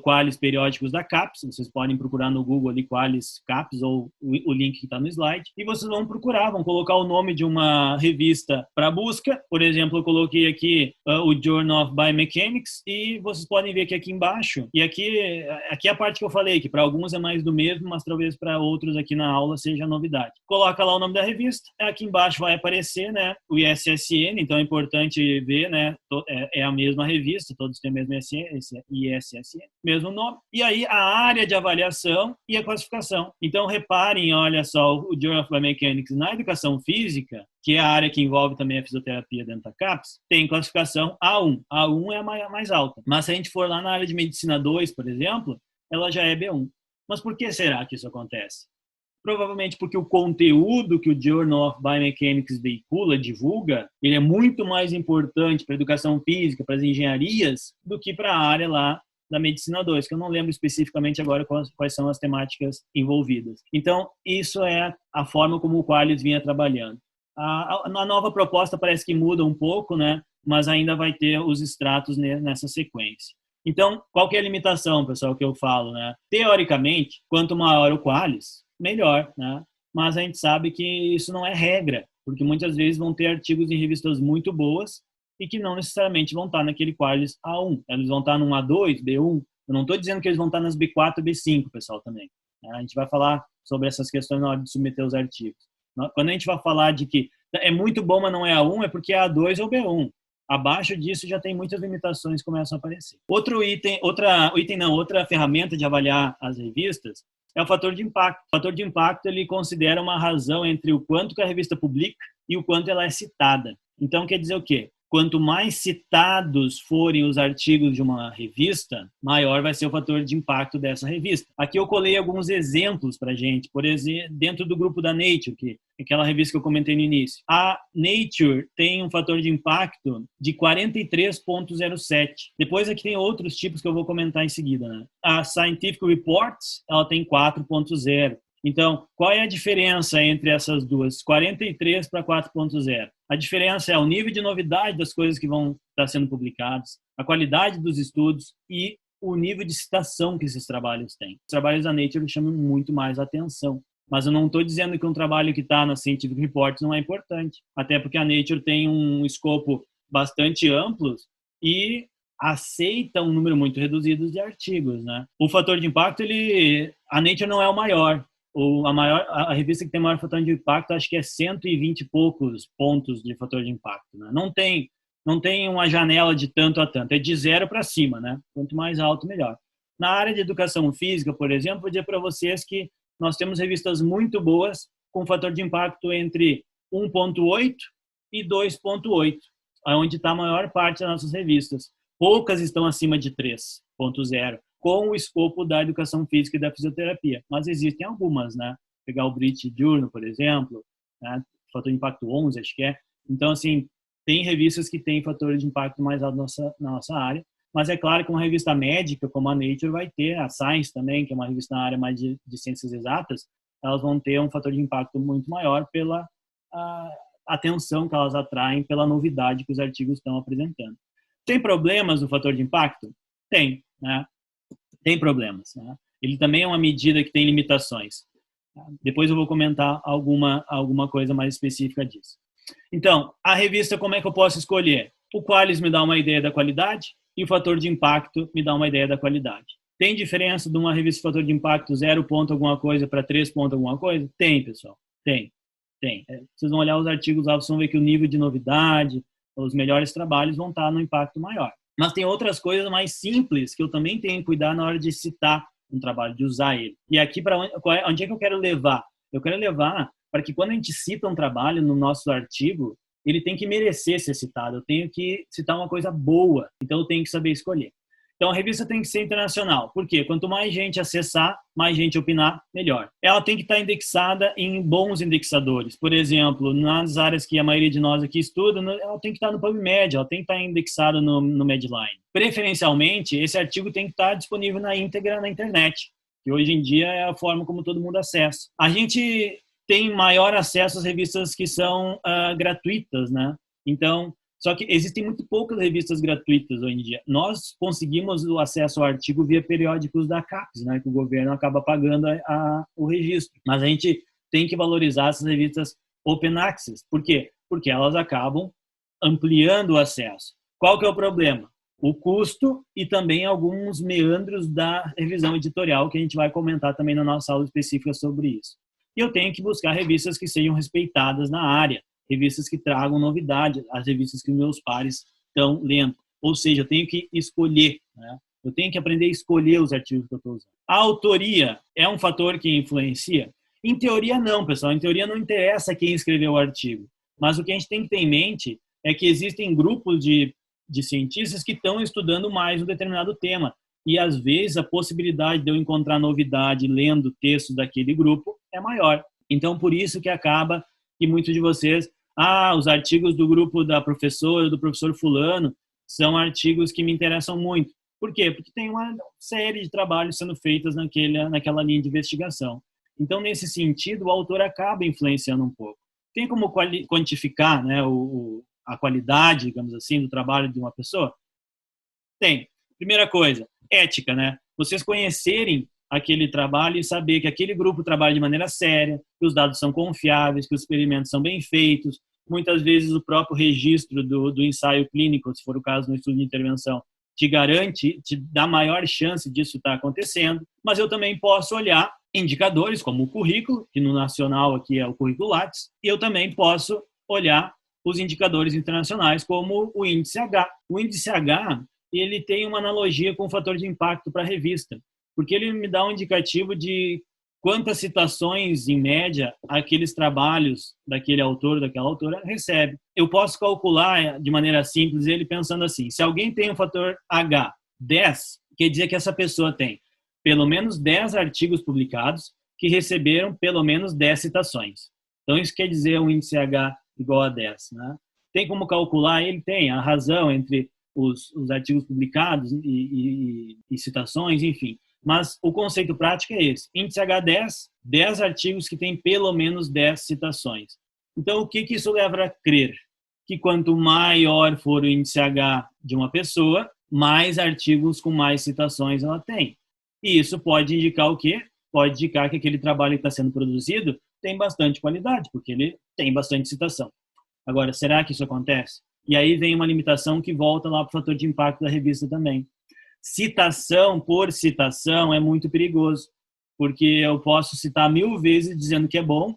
Qualis periódicos da CAPES. Vocês podem procurar no Google ali Qualis CAPES ou o link que está no slide, e vocês vão procurar, vão colocar o nome de uma revista para busca. Por exemplo, eu coloquei aqui o Journal of Biomechanics, e vocês podem ver que aqui embaixo, e aqui é a parte que eu falei, que para alguns é mais do mesmo, mas talvez para outros aqui na aula seja novidade. Coloca lá o nome da revista, aqui embaixo vai aparecer, né, o ISSN, então é importante ver, né, é a mesma revista, todos têm o mesmo ISSN, mesmo nome, e aí a área de avaliação e a classificação. Então reparem, olha só, o Journal of Biomechanics na educação física, que é a área que envolve também a fisioterapia dentro da CAPES, tem classificação A1. A1 é a mais alta. Mas se a gente for lá na área de medicina 2, por exemplo, ela já é B1. Mas por que será que isso acontece? Provavelmente porque o conteúdo que o Journal of Biomechanics veicula, divulga, ele é muito mais importante para a educação física, para as engenharias, do que para a área lá da medicina 2, que eu não lembro especificamente agora quais são as temáticas envolvidas. Então, isso é a forma como o Qualis vinha trabalhando. A nova proposta parece que muda um pouco, né? Mas ainda vai ter os extratos nessa sequência. Então, qual que é a limitação, pessoal, que eu falo, né? Teoricamente, quanto maior o Qualis, melhor, né? Mas a gente sabe que isso não é regra, porque muitas vezes vão ter artigos em revistas muito boas e que não necessariamente vão estar naquele Qualis A1. Eles vão estar num A2, B1. Eu não estou dizendo que eles vão estar nas B4 e B5, pessoal, também. A gente vai falar sobre essas questões na hora de submeter os artigos. Quando a gente vai falar de que é muito bom, mas não é A1, é porque é A2 ou B1. Abaixo disso já tem muitas limitações que começam a aparecer. Outra ferramenta de avaliar as revistas é o fator de impacto. O fator de impacto, ele considera uma razão entre o quanto que a revista publica e o quanto ela é citada. Então, quer dizer o quê? Quanto mais citados forem os artigos de uma revista, maior vai ser o fator de impacto dessa revista. Aqui eu colei alguns exemplos para a gente. Por exemplo, dentro do grupo da Nature, que é aquela revista que eu comentei no início. A Nature tem um fator de impacto de 43,07. Depois aqui tem outros tipos que eu vou comentar em seguida, né? A Scientific Reports, ela tem 4,0. Então, qual é a diferença entre essas duas? 43 para 4,0. A diferença é o nível de novidade das coisas que vão estar sendo publicadas, a qualidade dos estudos e o nível de citação que esses trabalhos têm. Os trabalhos da Nature chamam muito mais atenção. Mas eu não estou dizendo que um trabalho que está na Scientific Reports não é importante. Até porque a Nature tem um escopo bastante amplo e aceita um número muito reduzido de artigos, né? O fator de impacto, a Nature não é o maior. A revista que tem maior fator de impacto, acho que é 120 e poucos pontos de fator de impacto, né? Não tem uma janela de tanto a tanto, é de 0 para cima, né? Quanto mais alto, melhor. Na área de educação física, por exemplo, vou dizer para vocês que nós temos revistas muito boas com fator de impacto entre 1,8 e 2,8, onde está a maior parte das nossas revistas. Poucas estão acima de 3,0, com o escopo da educação física e da fisioterapia. Mas existem algumas, né? Pegar o British Journal, por exemplo, né? Fator de impacto 11, acho que é. Então, assim, tem revistas que têm fator de impacto mais alto na nossa área. Mas é claro que uma revista médica, como a Nature, vai ter, a Science também, que é uma revista na área mais de ciências exatas, elas vão ter um fator de impacto muito maior pela atenção que elas atraem, pela novidade que os artigos estão apresentando. Tem problemas no fator de impacto? Tem, né? Tem problemas, né? Ele também é uma medida que tem limitações. Depois eu vou comentar alguma coisa mais específica disso. Então, a revista, como é que eu posso escolher? O Qualis me dá uma ideia da qualidade e o fator de impacto me dá uma ideia da qualidade. Tem diferença de uma revista de fator de impacto 0 ponto alguma coisa para 3 ponto alguma coisa? Tem, pessoal. Tem. Vocês vão olhar os artigos lá, vocês vão ver que o nível de novidade, os melhores trabalhos vão estar no impacto maior. Mas tem outras coisas mais simples que eu também tenho que cuidar na hora de citar um trabalho, de usar ele. E aqui, onde é que eu quero levar? Eu quero levar para que quando a gente cita um trabalho no nosso artigo, ele tem que merecer ser citado. Eu tenho que citar uma coisa boa, então eu tenho que saber escolher. Então a revista tem que ser internacional. Por quê? Quanto mais gente acessar, mais gente opinar, melhor. Ela tem que estar indexada em bons indexadores. Por exemplo, nas áreas que a maioria de nós aqui estuda, ela tem que estar no PubMed, ela tem que estar indexada no Medline. Preferencialmente, esse artigo tem que estar disponível na íntegra na internet, que hoje em dia é a forma como todo mundo acessa. A gente tem maior acesso às revistas que são gratuitas, né? Então, só que existem muito poucas revistas gratuitas hoje em dia. Nós conseguimos o acesso ao artigo via periódicos da CAPES, né, que o governo acaba pagando o registro. Mas a gente tem que valorizar essas revistas open access. Por quê? Porque elas acabam ampliando o acesso. Qual que é o problema? O custo e também alguns meandros da revisão editorial, que a gente vai comentar também na nossa aula específica sobre isso. E eu tenho que buscar revistas que sejam respeitadas na área, revistas que tragam novidade, as revistas que meus pares estão lendo. Ou seja, eu tenho que escolher, né? Eu tenho que aprender a escolher os artigos que eu estou usando. A autoria é um fator que influencia? Em teoria, não, pessoal. Em teoria, não interessa quem escreveu o artigo. Mas o que a gente tem que ter em mente é que existem grupos de cientistas que estão estudando mais um determinado tema. E, às vezes, a possibilidade de eu encontrar novidade lendo textos daquele grupo é maior. Então, por isso que acaba que muitos de vocês, os artigos do grupo da professora, do professor fulano, são artigos que me interessam muito. Por quê? Porque tem uma série de trabalhos sendo feitos naquela linha de investigação. Então, nesse sentido, o autor acaba influenciando um pouco. Tem como quantificar, né, a qualidade, digamos assim, do trabalho de uma pessoa? Tem. Primeira coisa, ética, né? Vocês conhecerem aquele trabalho e saber que aquele grupo trabalha de maneira séria, que os dados são confiáveis, que os experimentos são bem feitos. Muitas vezes o próprio registro do ensaio clínico, se for o caso no estudo de intervenção, te garante, te dá maior chance disso estar acontecendo. Mas eu também posso olhar indicadores como o currículo, que no nacional aqui é o currículo Lattes, e eu também posso olhar os indicadores internacionais como o índice H. O índice H, ele tem uma analogia com o fator de impacto para a revista, porque ele me dá um indicativo de quantas citações, em média, aqueles trabalhos daquele autor, daquela autora, recebe. Eu posso calcular de maneira simples ele pensando assim, se alguém tem um fator H 10, quer dizer que essa pessoa tem pelo menos 10 artigos publicados que receberam pelo menos 10 citações. Então, isso quer dizer um índice H igual a 10. Né? Tem como calcular? Ele tem a razão entre os artigos publicados e citações, enfim. Mas o conceito prático é esse. Índice H10, 10 artigos que têm pelo menos 10 citações. Então, o que isso leva a crer? Que quanto maior for o índice H de uma pessoa, mais artigos com mais citações ela tem. E isso pode indicar o quê? Pode indicar que aquele trabalho que está sendo produzido tem bastante qualidade, porque ele tem bastante citação. Agora, será que isso acontece? E aí vem uma limitação que volta lá para o fator de impacto da revista também. Citação por citação é muito perigoso, porque eu posso citar 1000 vezes dizendo que é bom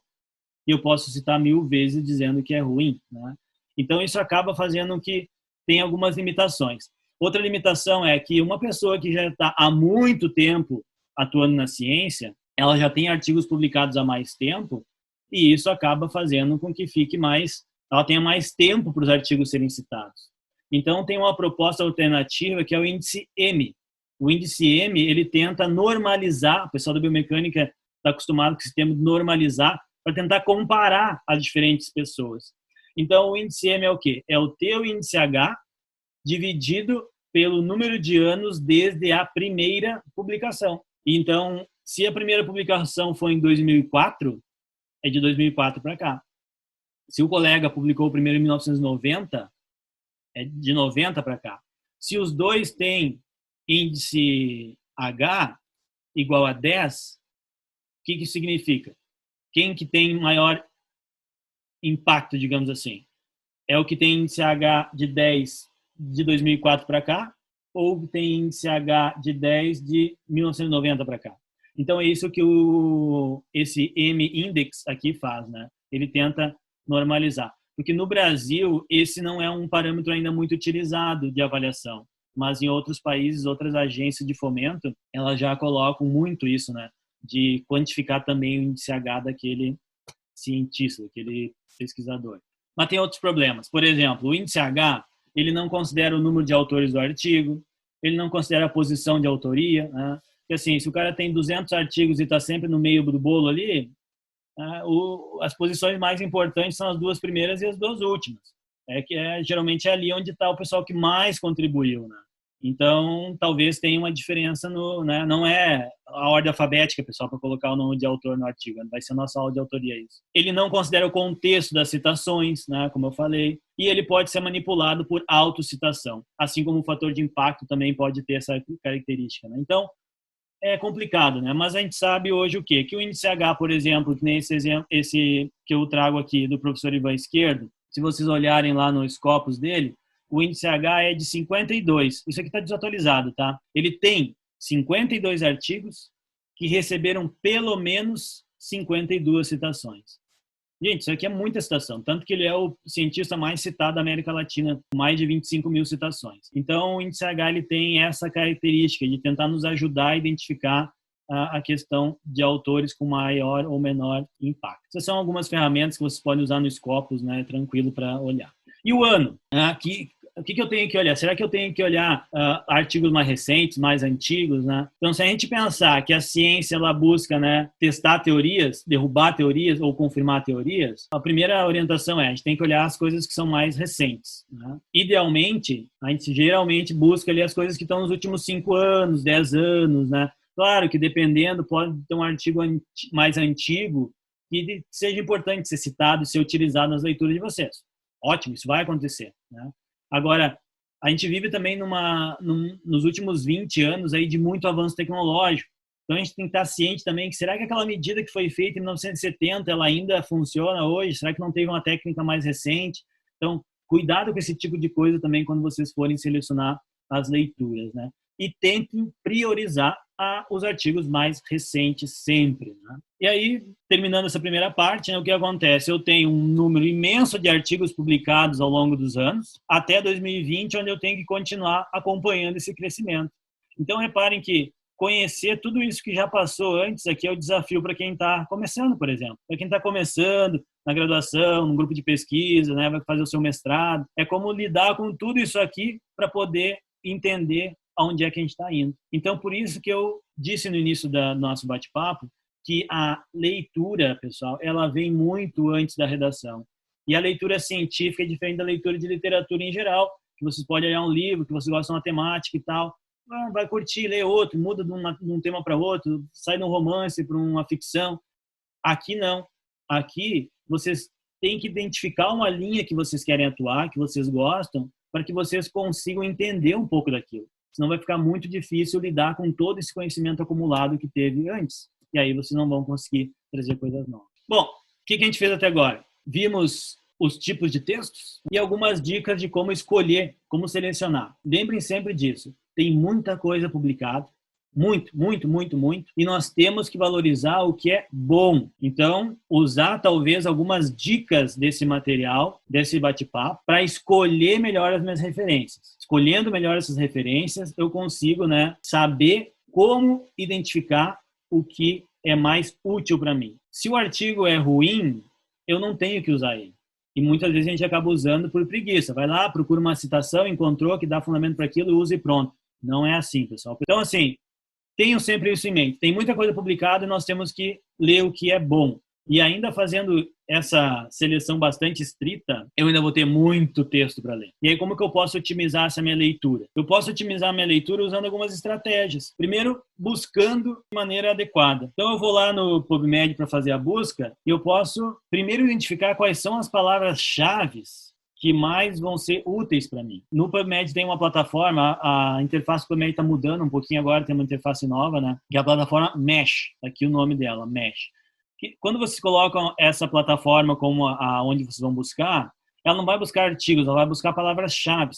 e eu posso citar 1000 vezes dizendo que é ruim. Né? Então, isso acaba fazendo que tem algumas limitações. Outra limitação é que uma pessoa que já está há muito tempo atuando na ciência, ela já tem artigos publicados há mais tempo e isso acaba fazendo com que ela tenha mais tempo para os artigos serem citados. Então, tem uma proposta alternativa que é o índice M. O índice M, ele tenta normalizar, o pessoal da biomecânica está acostumado com o sistema de normalizar, para tentar comparar as diferentes pessoas. Então, o índice M é o quê? É o teu índice H dividido pelo número de anos desde a primeira publicação. Então, se a primeira publicação foi em 2004, é de 2004 para cá. Se o colega publicou o primeiro em 1990, é de 90 para cá. Se os dois têm índice H igual a 10, o que significa? Quem que tem maior impacto, digamos assim? É o que tem índice H de 10 de 2004 para cá ou tem índice H de 10 de 1990 para cá? Então, é isso que esse M-Index aqui faz, né? Ele tenta normalizar. Porque no Brasil, esse não é um parâmetro ainda muito utilizado de avaliação, mas em outros países, outras agências de fomento, elas já colocam muito isso, né? De quantificar também o índice H daquele cientista, daquele pesquisador. Mas tem outros problemas. Por exemplo, o índice H, ele não considera o número de autores do artigo, ele não considera a posição de autoria, né? Porque assim, se o cara tem 200 artigos e está sempre no meio do bolo ali, as posições mais importantes são as 2 primeiras e as 2 últimas. Geralmente é ali onde está o pessoal que mais contribuiu, né? Então, talvez tenha uma diferença né? Não é a ordem alfabética, pessoal, para colocar o nome de autor no artigo. Vai ser a nossa aula de autoria isso. Ele não considera o contexto das citações, né? Como eu falei. E ele pode ser manipulado por autocitação. Assim como o fator de impacto também pode ter essa característica, né? Então, é complicado, né? Mas a gente sabe hoje o quê? Que o índice H, por exemplo, que nem esse que eu trago aqui do professor Ivan Esquerdo, se vocês olharem lá no Scopus dele, o índice H é de 52. Isso aqui está desatualizado, tá? Ele tem 52 artigos que receberam pelo menos 52 citações. Gente, isso aqui é muita citação, tanto que ele é o cientista mais citado da América Latina, com mais de 25 mil citações. Então, o índice H ele tem essa característica de tentar nos ajudar a identificar a questão de autores com maior ou menor impacto. Essas são algumas ferramentas que vocês podem usar no Scopus, né, tranquilo para olhar. E o ano? Aqui, o que eu tenho que olhar? Será que eu tenho que olhar artigos mais recentes, mais antigos, né? Então, se a gente pensar que a ciência ela busca, né, testar teorias, derrubar teorias ou confirmar teorias, a primeira orientação é a gente tem que olhar as coisas que são mais recentes, né? Idealmente, a gente geralmente busca ali as coisas que estão nos últimos 5 anos, 10 anos, né? Claro que dependendo, pode ter um artigo mais antigo que seja importante ser citado e ser utilizado nas leituras de vocês. Ótimo, isso vai acontecer, né? Agora, a gente vive também nos últimos 20 anos aí de muito avanço tecnológico. Então, a gente tem que estar ciente também que será que aquela medida que foi feita em 1970 ela ainda funciona hoje? Será que não teve uma técnica mais recente? Então, cuidado com esse tipo de coisa também quando vocês forem selecionar as leituras, né? E tentem priorizar os artigos mais recentes sempre, né? E aí, terminando essa primeira parte, né, o que acontece? Eu tenho um número imenso de artigos publicados ao longo dos anos, até 2020, onde eu tenho que continuar acompanhando esse crescimento. Então, reparem que conhecer tudo isso que já passou antes aqui é o desafio para quem está começando, por exemplo. Para quem está começando na graduação, num grupo de pesquisa, né, vai fazer o seu mestrado. É como lidar com tudo isso aqui para poder entender aonde é que a gente está indo. Então, por isso que eu disse no início do nosso bate-papo que a leitura, pessoal, ela vem muito antes da redação. E a leitura científica é diferente da leitura de literatura em geral, que vocês podem olhar um livro, que vocês gostam de uma temática e tal, vai curtir, ler outro, muda de um tema para outro, sai de um romance para uma ficção. Aqui não. Aqui vocês têm que identificar uma linha que vocês querem atuar, que vocês gostam, para que vocês consigam entender um pouco daquilo. Senão vai ficar muito difícil lidar com todo esse conhecimento acumulado que teve antes. E aí vocês não vão conseguir trazer coisas novas. Bom, o que a gente fez até agora? Vimos os tipos de textos e algumas dicas de como escolher, como selecionar. Lembrem sempre disso. Tem muita coisa publicada. Muito, muito, muito, muito. E nós temos que valorizar o que é bom. Então, usar talvez algumas dicas desse material, desse bate-papo, para escolher melhor as minhas referências. Escolhendo melhor essas referências, eu consigo, né, saber como identificar o que é mais útil para mim. Se o artigo é ruim, eu não tenho que usar ele. E muitas vezes a gente acaba usando por preguiça. Vai lá, procura uma citação, encontrou que dá fundamento para aquilo, usa e pronto. Não é assim, pessoal. Então, assim, tenham sempre isso em mente. Tem muita coisa publicada e nós temos que ler o que é bom. E ainda fazendo essa seleção bastante estrita, eu ainda vou ter muito texto para ler. E aí, como que eu posso otimizar essa minha leitura? Eu posso otimizar a minha leitura usando algumas estratégias. Primeiro, buscando de maneira adequada. Então, eu vou lá no PubMed para fazer a busca e eu posso primeiro identificar quais são as palavras-chave que mais vão ser úteis para mim. No PubMed tem uma plataforma, a interface do PubMed está mudando um pouquinho agora, tem uma interface nova, né? Que é a plataforma Mesh, aqui o nome dela, Mesh. Quando vocês colocam essa plataforma como onde vocês vão buscar, ela não vai buscar artigos, ela vai buscar palavras-chave.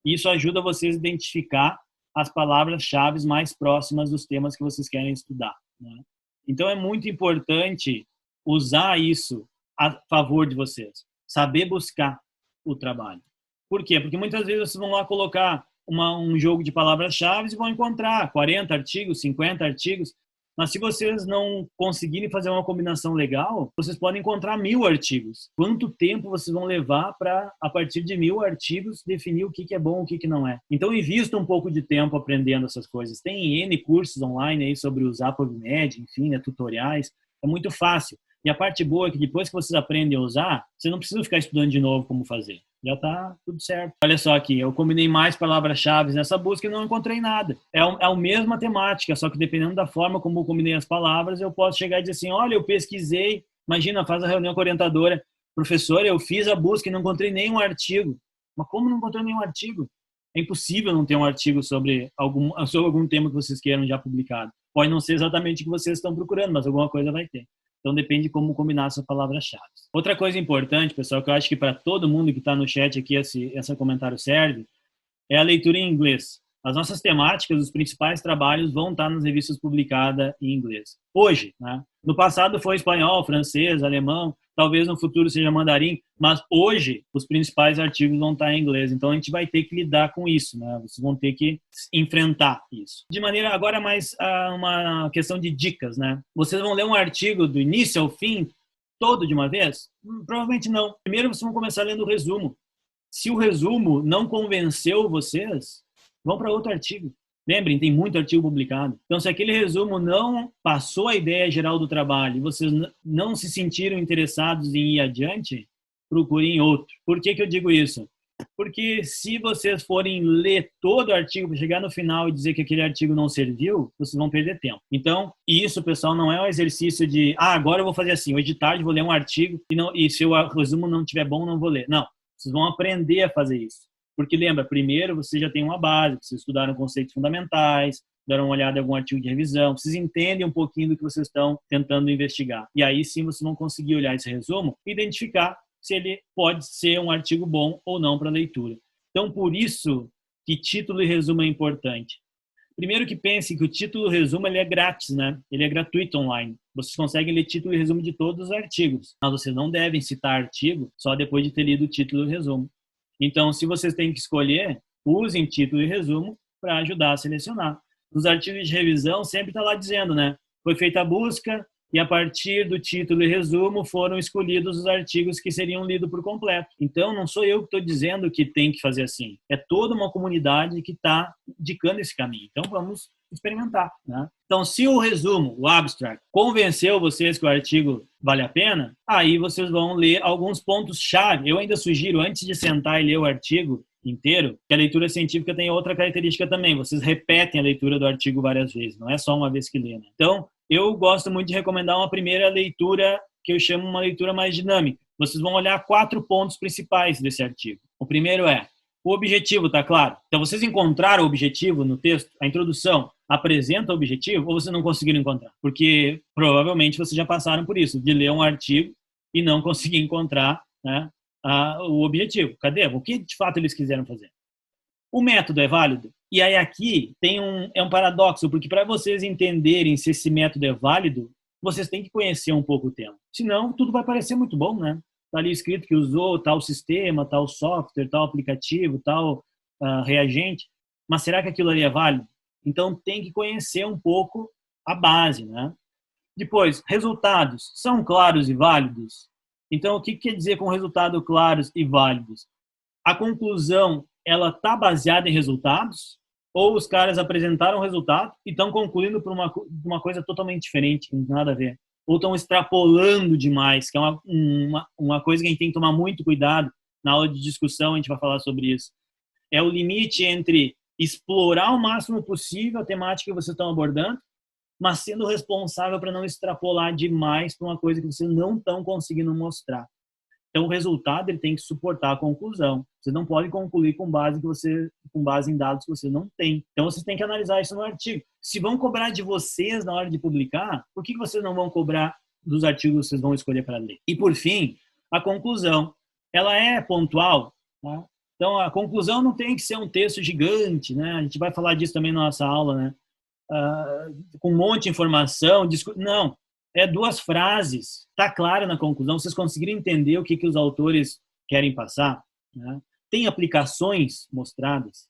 E isso ajuda vocês a identificar as palavras-chave mais próximas dos temas que vocês querem estudar, né? Então, é muito importante usar isso a favor de vocês. Saber buscar o trabalho. Por quê? Porque muitas vezes vocês vão lá colocar um jogo de palavras-chave e vão encontrar 40 artigos, 50 artigos. Mas se vocês não conseguirem fazer uma combinação legal, vocês podem encontrar 1000 artigos. Quanto tempo vocês vão levar para, a partir de 1000 artigos, definir o que é bom e o que não é? Então, invista um pouco de tempo aprendendo essas coisas. Tem N cursos online aí sobre usar PubMed, enfim, né, tutoriais. É muito fácil. E a parte boa é que depois que vocês aprendem a usar, você não precisa ficar estudando de novo como fazer. Já está tudo certo. Olha só aqui, eu combinei mais palavras-chave nessa busca e não encontrei nada. É a mesma temática, só que dependendo da forma como eu combinei as palavras, eu posso chegar e dizer assim, olha, eu pesquisei, imagina, faz a reunião com a orientadora, professora, eu fiz a busca e não encontrei nenhum artigo. Mas como não encontrei nenhum artigo? É impossível não ter um artigo sobre algum tema que vocês queiram já publicado. Pode não ser exatamente o que vocês estão procurando, mas alguma coisa vai ter. Então, depende de como combinar essas palavras-chave. Outra coisa importante, pessoal, que eu acho que para todo mundo que está no chat aqui, esse comentário serve, é a leitura em inglês. As nossas temáticas, os principais trabalhos vão estar nas revistas publicadas em inglês. Hoje, né? No passado foi espanhol, francês, alemão, talvez no futuro seja mandarim, mas hoje os principais artigos vão estar em inglês. Então a gente vai ter que lidar com isso, né? Vocês vão ter que enfrentar isso. De maneira agora mais uma questão de dicas, né? Vocês vão ler um artigo do início ao fim, todo de uma vez? Provavelmente não. Primeiro vocês vão começar lendo o resumo. Se o resumo não convenceu vocês, vão para outro artigo. Lembrem, tem muito artigo publicado. Então, se aquele resumo não passou a ideia geral do trabalho e vocês não se sentiram interessados em ir adiante, procurem outro. Por que eu digo isso? Porque se vocês forem ler todo o artigo para chegar no final e dizer que aquele artigo não serviu, vocês vão perder tempo. Então, isso, pessoal, não é um exercício de agora eu vou fazer assim, hoje de tarde vou ler um artigo e se o resumo não estiver bom, não vou ler. Não, vocês vão aprender a fazer isso. Porque lembra, primeiro você já tem uma base, vocês estudaram conceitos fundamentais, deram uma olhada em algum artigo de revisão, vocês entendem um pouquinho do que vocês estão tentando investigar. E aí sim vocês vão conseguir olhar esse resumo e identificar se ele pode ser um artigo bom ou não para leitura. Então, por isso que título e resumo é importante. Primeiro que pense que o título e resumo ele é grátis, né? Ele é gratuito online. Vocês conseguem ler título e resumo de todos os artigos, mas vocês não devem citar artigo só depois de ter lido o título e resumo. Então, se vocês têm que escolher, usem título e resumo para ajudar a selecionar. Nos artigos de revisão, sempre está lá dizendo, né? Foi feita a busca e a partir do título e resumo foram escolhidos os artigos que seriam lidos por completo. Então, não sou eu que estou dizendo que tem que fazer assim. É toda uma comunidade que está indicando esse caminho. Então, vamos experimentar, né? Então, se o resumo, o abstract, convenceu vocês que o artigo vale a pena, aí vocês vão ler alguns pontos-chave. Eu ainda sugiro, antes de sentar e ler o artigo inteiro, que a leitura científica tem outra característica também. Vocês repetem a leitura do artigo várias vezes, não é só uma vez que lê, né? Então, eu gosto muito de recomendar uma primeira leitura que eu chamo uma leitura mais dinâmica. Vocês vão olhar 4 pontos principais desse artigo. O primeiro é o objetivo, tá claro? Então, vocês encontraram o objetivo no texto? A introdução apresenta o objetivo ou vocês não conseguiram encontrar? Porque provavelmente vocês já passaram por isso, de ler um artigo e não conseguir encontrar, né, o objetivo. Cadê? O que de fato eles quiseram fazer? O método é válido? E aí aqui tem um paradoxo, porque para vocês entenderem se esse método é válido, vocês têm que conhecer um pouco o tema. Senão, tudo vai parecer muito bom, né? Está ali escrito que usou tal sistema, tal software, tal aplicativo, tal reagente, mas será que aquilo ali é válido? Então, tem que conhecer um pouco a base, né? Depois, resultados são claros e válidos? Então, o que quer dizer com resultados claros e válidos? A conclusão, ela está baseada em resultados? Ou os caras apresentaram o resultado e estão concluindo por uma coisa totalmente diferente, que não tem nada a ver? Ou estão extrapolando demais, que é uma coisa que a gente tem que tomar muito cuidado. Na aula de discussão a gente vai falar sobre isso. É o limite entre explorar o máximo possível a temática que vocês estão abordando, mas sendo responsável para não extrapolar demais para uma coisa que vocês não estão conseguindo mostrar. Então, o resultado ele tem que suportar a conclusão. Vocês não podem concluir com base em dados que vocês não têm. Então, vocês têm que analisar isso no artigo. Se vão cobrar de vocês na hora de publicar, por que vocês não vão cobrar dos artigos que vocês vão escolher para ler? E, por fim, a conclusão. Ela é pontual, tá? Então, a conclusão não tem que ser um texto gigante, né? A gente vai falar disso também na nossa aula, né? Com um monte de informação. Não. É 2 frases, está claro na conclusão, vocês conseguiram entender o que os autores querem passar, né? Tem aplicações mostradas,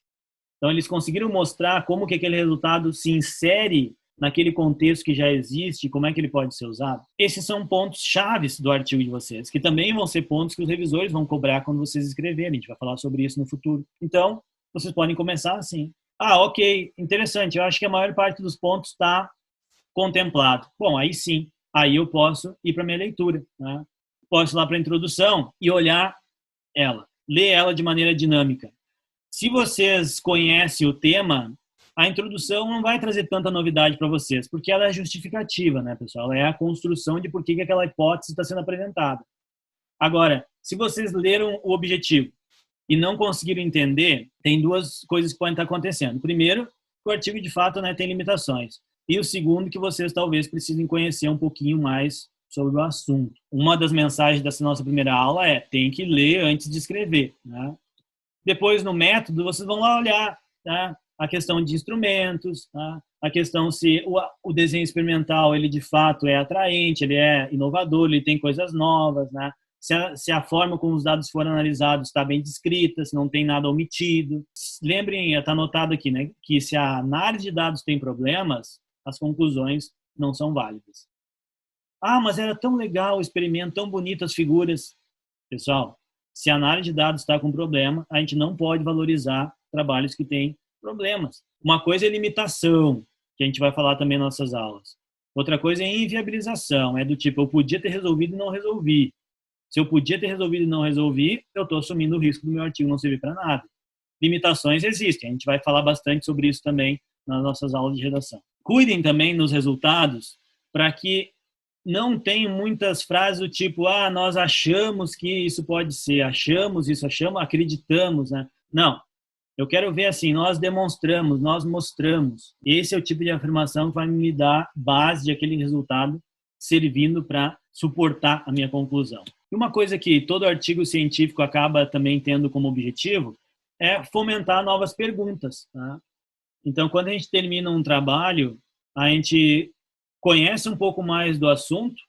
então eles conseguiram mostrar como que aquele resultado se insere naquele contexto que já existe, como é que ele pode ser usado. Esses são pontos chaves do artigo de vocês, que também vão ser pontos que os revisores vão cobrar quando vocês escreverem, a gente vai falar sobre isso no futuro. Então, vocês podem começar assim. Ok, interessante, eu acho que a maior parte dos pontos está contemplado. Bom, aí sim, Aí eu posso ir para minha leitura, né? Posso ir lá para a introdução e olhar ela, ler ela de maneira dinâmica. Se vocês conhecem o tema, a introdução não vai trazer tanta novidade para vocês, porque ela é justificativa, né, pessoal? Ela é a construção de por que aquela hipótese está sendo apresentada. Agora, se vocês leram o objetivo e não conseguiram entender, tem duas coisas que podem estar acontecendo. Primeiro, que o artigo, de fato, né, tem limitações. E o segundo, que vocês talvez precisem conhecer um pouquinho mais sobre o assunto. Uma das mensagens dessa nossa primeira aula é: tem que ler antes de escrever, né? Depois, no método, vocês vão lá olhar, tá? A questão de instrumentos, tá? A questão se o desenho experimental, ele de fato é atraente, ele é inovador, ele tem coisas novas, né? Se a forma como os dados foram analisados está bem descrita, se não tem nada omitido. Lembrem, está anotado aqui, né, que se a análise de dados tem problemas, as conclusões não são válidas. Ah, mas era tão legal o experimento, tão bonito as figuras. Pessoal, se a análise de dados está com problema, a gente não pode valorizar trabalhos que têm problemas. Uma coisa é limitação, que a gente vai falar também nas nossas aulas. Outra coisa é inviabilização, é do tipo, eu podia ter resolvido e não resolvi. Se eu podia ter resolvido e não resolvi, eu estou assumindo o risco do meu artigo não servir para nada. Limitações existem, a gente vai falar bastante sobre isso também nas nossas aulas de redação. Cuidem também nos resultados para que não tenham muitas frases do tipo, nós achamos que isso pode ser, achamos isso, acreditamos, né? Não, eu quero ver assim, nós demonstramos, nós mostramos. Esse é o tipo de afirmação que vai me dar base de aquele resultado servindo para suportar a minha conclusão. E uma coisa que todo artigo científico acaba também tendo como objetivo é fomentar novas perguntas, tá? Então, quando a gente termina um trabalho, a gente conhece um pouco mais do assunto,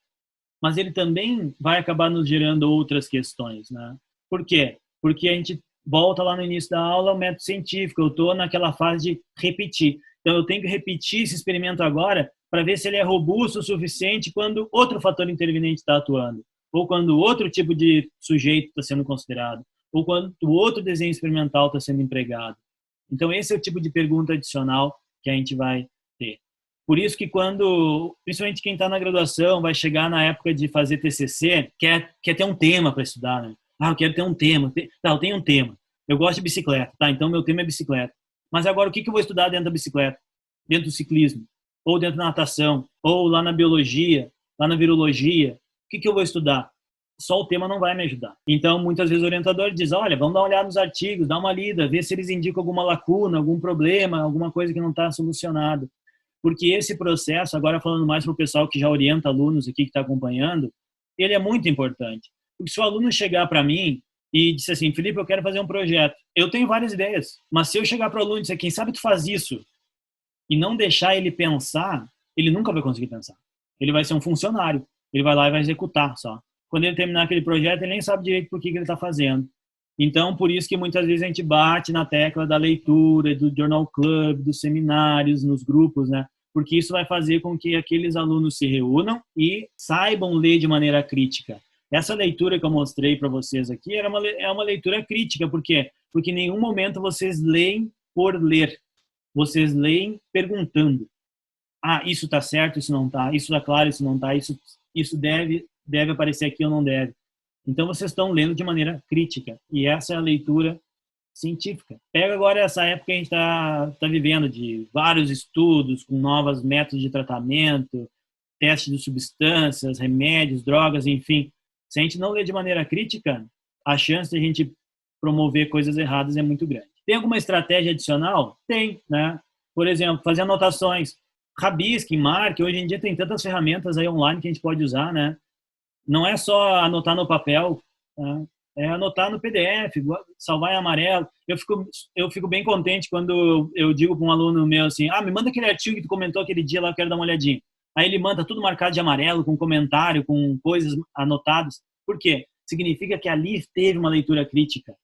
mas ele também vai acabar nos gerando outras questões, né? Por quê? Porque a gente volta lá no início da aula ao método científico, eu estou naquela fase de repetir. Então, eu tenho que repetir esse experimento agora para ver se ele é robusto o suficiente quando outro fator interveniente está atuando, ou quando outro tipo de sujeito está sendo considerado, ou quando o outro desenho experimental está sendo empregado. Então, esse é o tipo de pergunta adicional que a gente vai ter. Por isso que quando, principalmente quem está na graduação, vai chegar na época de fazer TCC, quer ter um tema para estudar, né? Eu quero ter um tema. Tá, eu tenho um tema. Eu gosto de bicicleta. Tá, então meu tema é bicicleta. Mas agora, o que eu vou estudar dentro da bicicleta? Dentro do ciclismo? Ou dentro da natação? Ou lá na biologia? Lá na virologia? O que eu vou estudar? Só o tema não vai me ajudar. Então, muitas vezes o orientador diz, olha, vamos dar uma olhada nos artigos, dá uma lida, ver se eles indicam alguma lacuna, algum problema, alguma coisa que não está solucionada. Porque esse processo, agora falando mais para o pessoal que já orienta alunos aqui que está acompanhando, ele é muito importante. Porque se o aluno chegar para mim e disser assim, Felipe, eu quero fazer um projeto, eu tenho várias ideias, mas se eu chegar para o aluno e dizer, quem sabe tu faz isso, e não deixar ele pensar, ele nunca vai conseguir pensar. Ele vai ser um funcionário, ele vai lá e vai executar só. Quando ele terminar aquele projeto, ele nem sabe direito por que ele está fazendo. Então, por isso que muitas vezes a gente bate na tecla da leitura, do journal club, dos seminários, nos grupos, né? Porque isso vai fazer com que aqueles alunos se reúnam e saibam ler de maneira crítica. Essa leitura que eu mostrei para vocês aqui é uma leitura crítica. Por quê? Porque em nenhum momento vocês leem por ler. Vocês leem perguntando. Isso está certo, isso não está. Isso está claro, isso não está. Isso deve aparecer aqui ou não deve. Então, vocês estão lendo de maneira crítica. E essa é a leitura científica. Pega agora essa época que a gente está vivendo, de vários estudos com novos métodos de tratamento, testes de substâncias, remédios, drogas, enfim. Se a gente não lê de maneira crítica, a chance de a gente promover coisas erradas é muito grande. Tem alguma estratégia adicional? Tem, né? Por exemplo, fazer anotações. Rabisque, marque. Hoje em dia tem tantas ferramentas aí online que a gente pode usar, né? Não é só anotar no papel, tá? É anotar no PDF, salvar em amarelo. Eu fico bem contente quando eu digo para um aluno meu assim, me manda aquele artigo que tu comentou aquele dia lá, eu quero dar uma olhadinha. Aí ele manda tudo marcado de amarelo, com comentário, com coisas anotadas. Por quê? Significa que ali teve uma leitura crítica,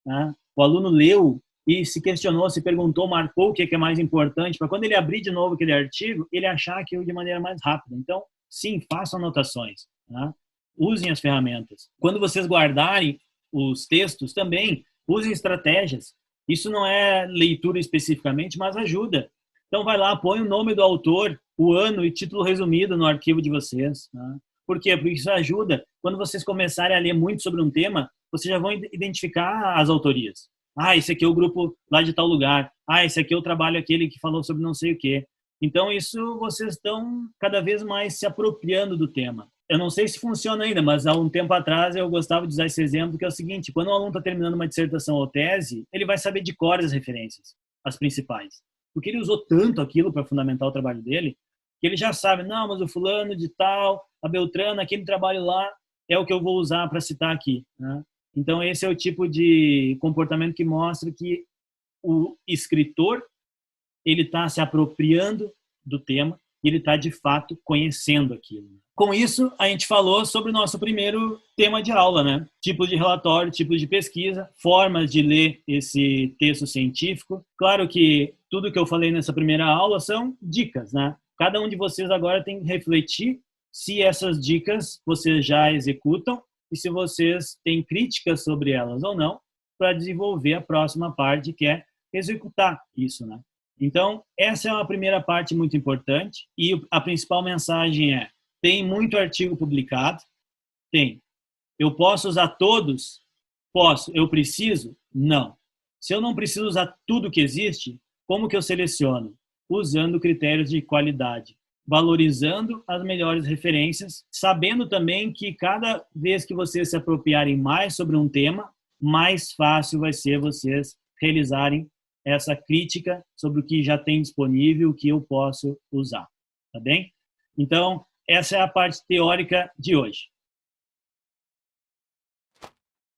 né? O aluno leu e se questionou, se perguntou, marcou o que é mais importante, para quando ele abrir de novo aquele artigo, ele achar aquilo de maneira mais rápida. Então, sim, façam anotações, né? Usem as ferramentas. Quando vocês guardarem os textos, também usem estratégias. Isso não é leitura especificamente, mas ajuda. Então, vai lá, põe o nome do autor o ano e título resumido no arquivo de vocês. Tá? Por quê? Porque isso ajuda, quando vocês começarem a ler muito sobre um tema, vocês já vão identificar as autorias. Ah, esse aqui é o grupo lá de tal lugar. Ah, esse aqui é o trabalho aquele que falou sobre não sei o quê. Então, isso vocês estão cada vez mais se apropriando do tema. Eu não sei se funciona ainda, mas há um tempo atrás eu gostava de usar esse exemplo, que é o seguinte: quando um aluno está terminando uma dissertação ou tese, ele vai saber de cor as referências, as principais. Porque ele usou tanto aquilo para fundamentar o trabalho dele, que ele já sabe, não, mas o fulano de tal, a Beltrana, aquele trabalho lá, é o que eu vou usar para citar aqui. Né? Então, esse é o tipo de comportamento que mostra que o escritor ele está se apropriando do tema e ele está, de fato, conhecendo aquilo. Com isso, a gente falou sobre o nosso primeiro tema de aula, né? Tipos de relatório, tipos de pesquisa, formas de ler esse texto científico. Claro que tudo que eu falei nessa primeira aula são dicas, né? Cada um de vocês agora tem que refletir se essas dicas vocês já executam e se vocês têm críticas sobre elas ou não, para desenvolver a próxima parte, que é executar isso, né? Então, essa é uma primeira parte muito importante e a principal mensagem é: tem muito artigo publicado? Tem. Eu posso usar todos? Posso. Eu preciso? Não. Se eu não preciso usar tudo que existe, como que eu seleciono? Usando critérios de qualidade, valorizando as melhores referências, sabendo também que cada vez que vocês se apropriarem mais sobre um tema, mais fácil vai ser vocês realizarem essa crítica sobre o que já tem disponível, o que eu posso usar, tá bem? Então, essa é a parte teórica de hoje.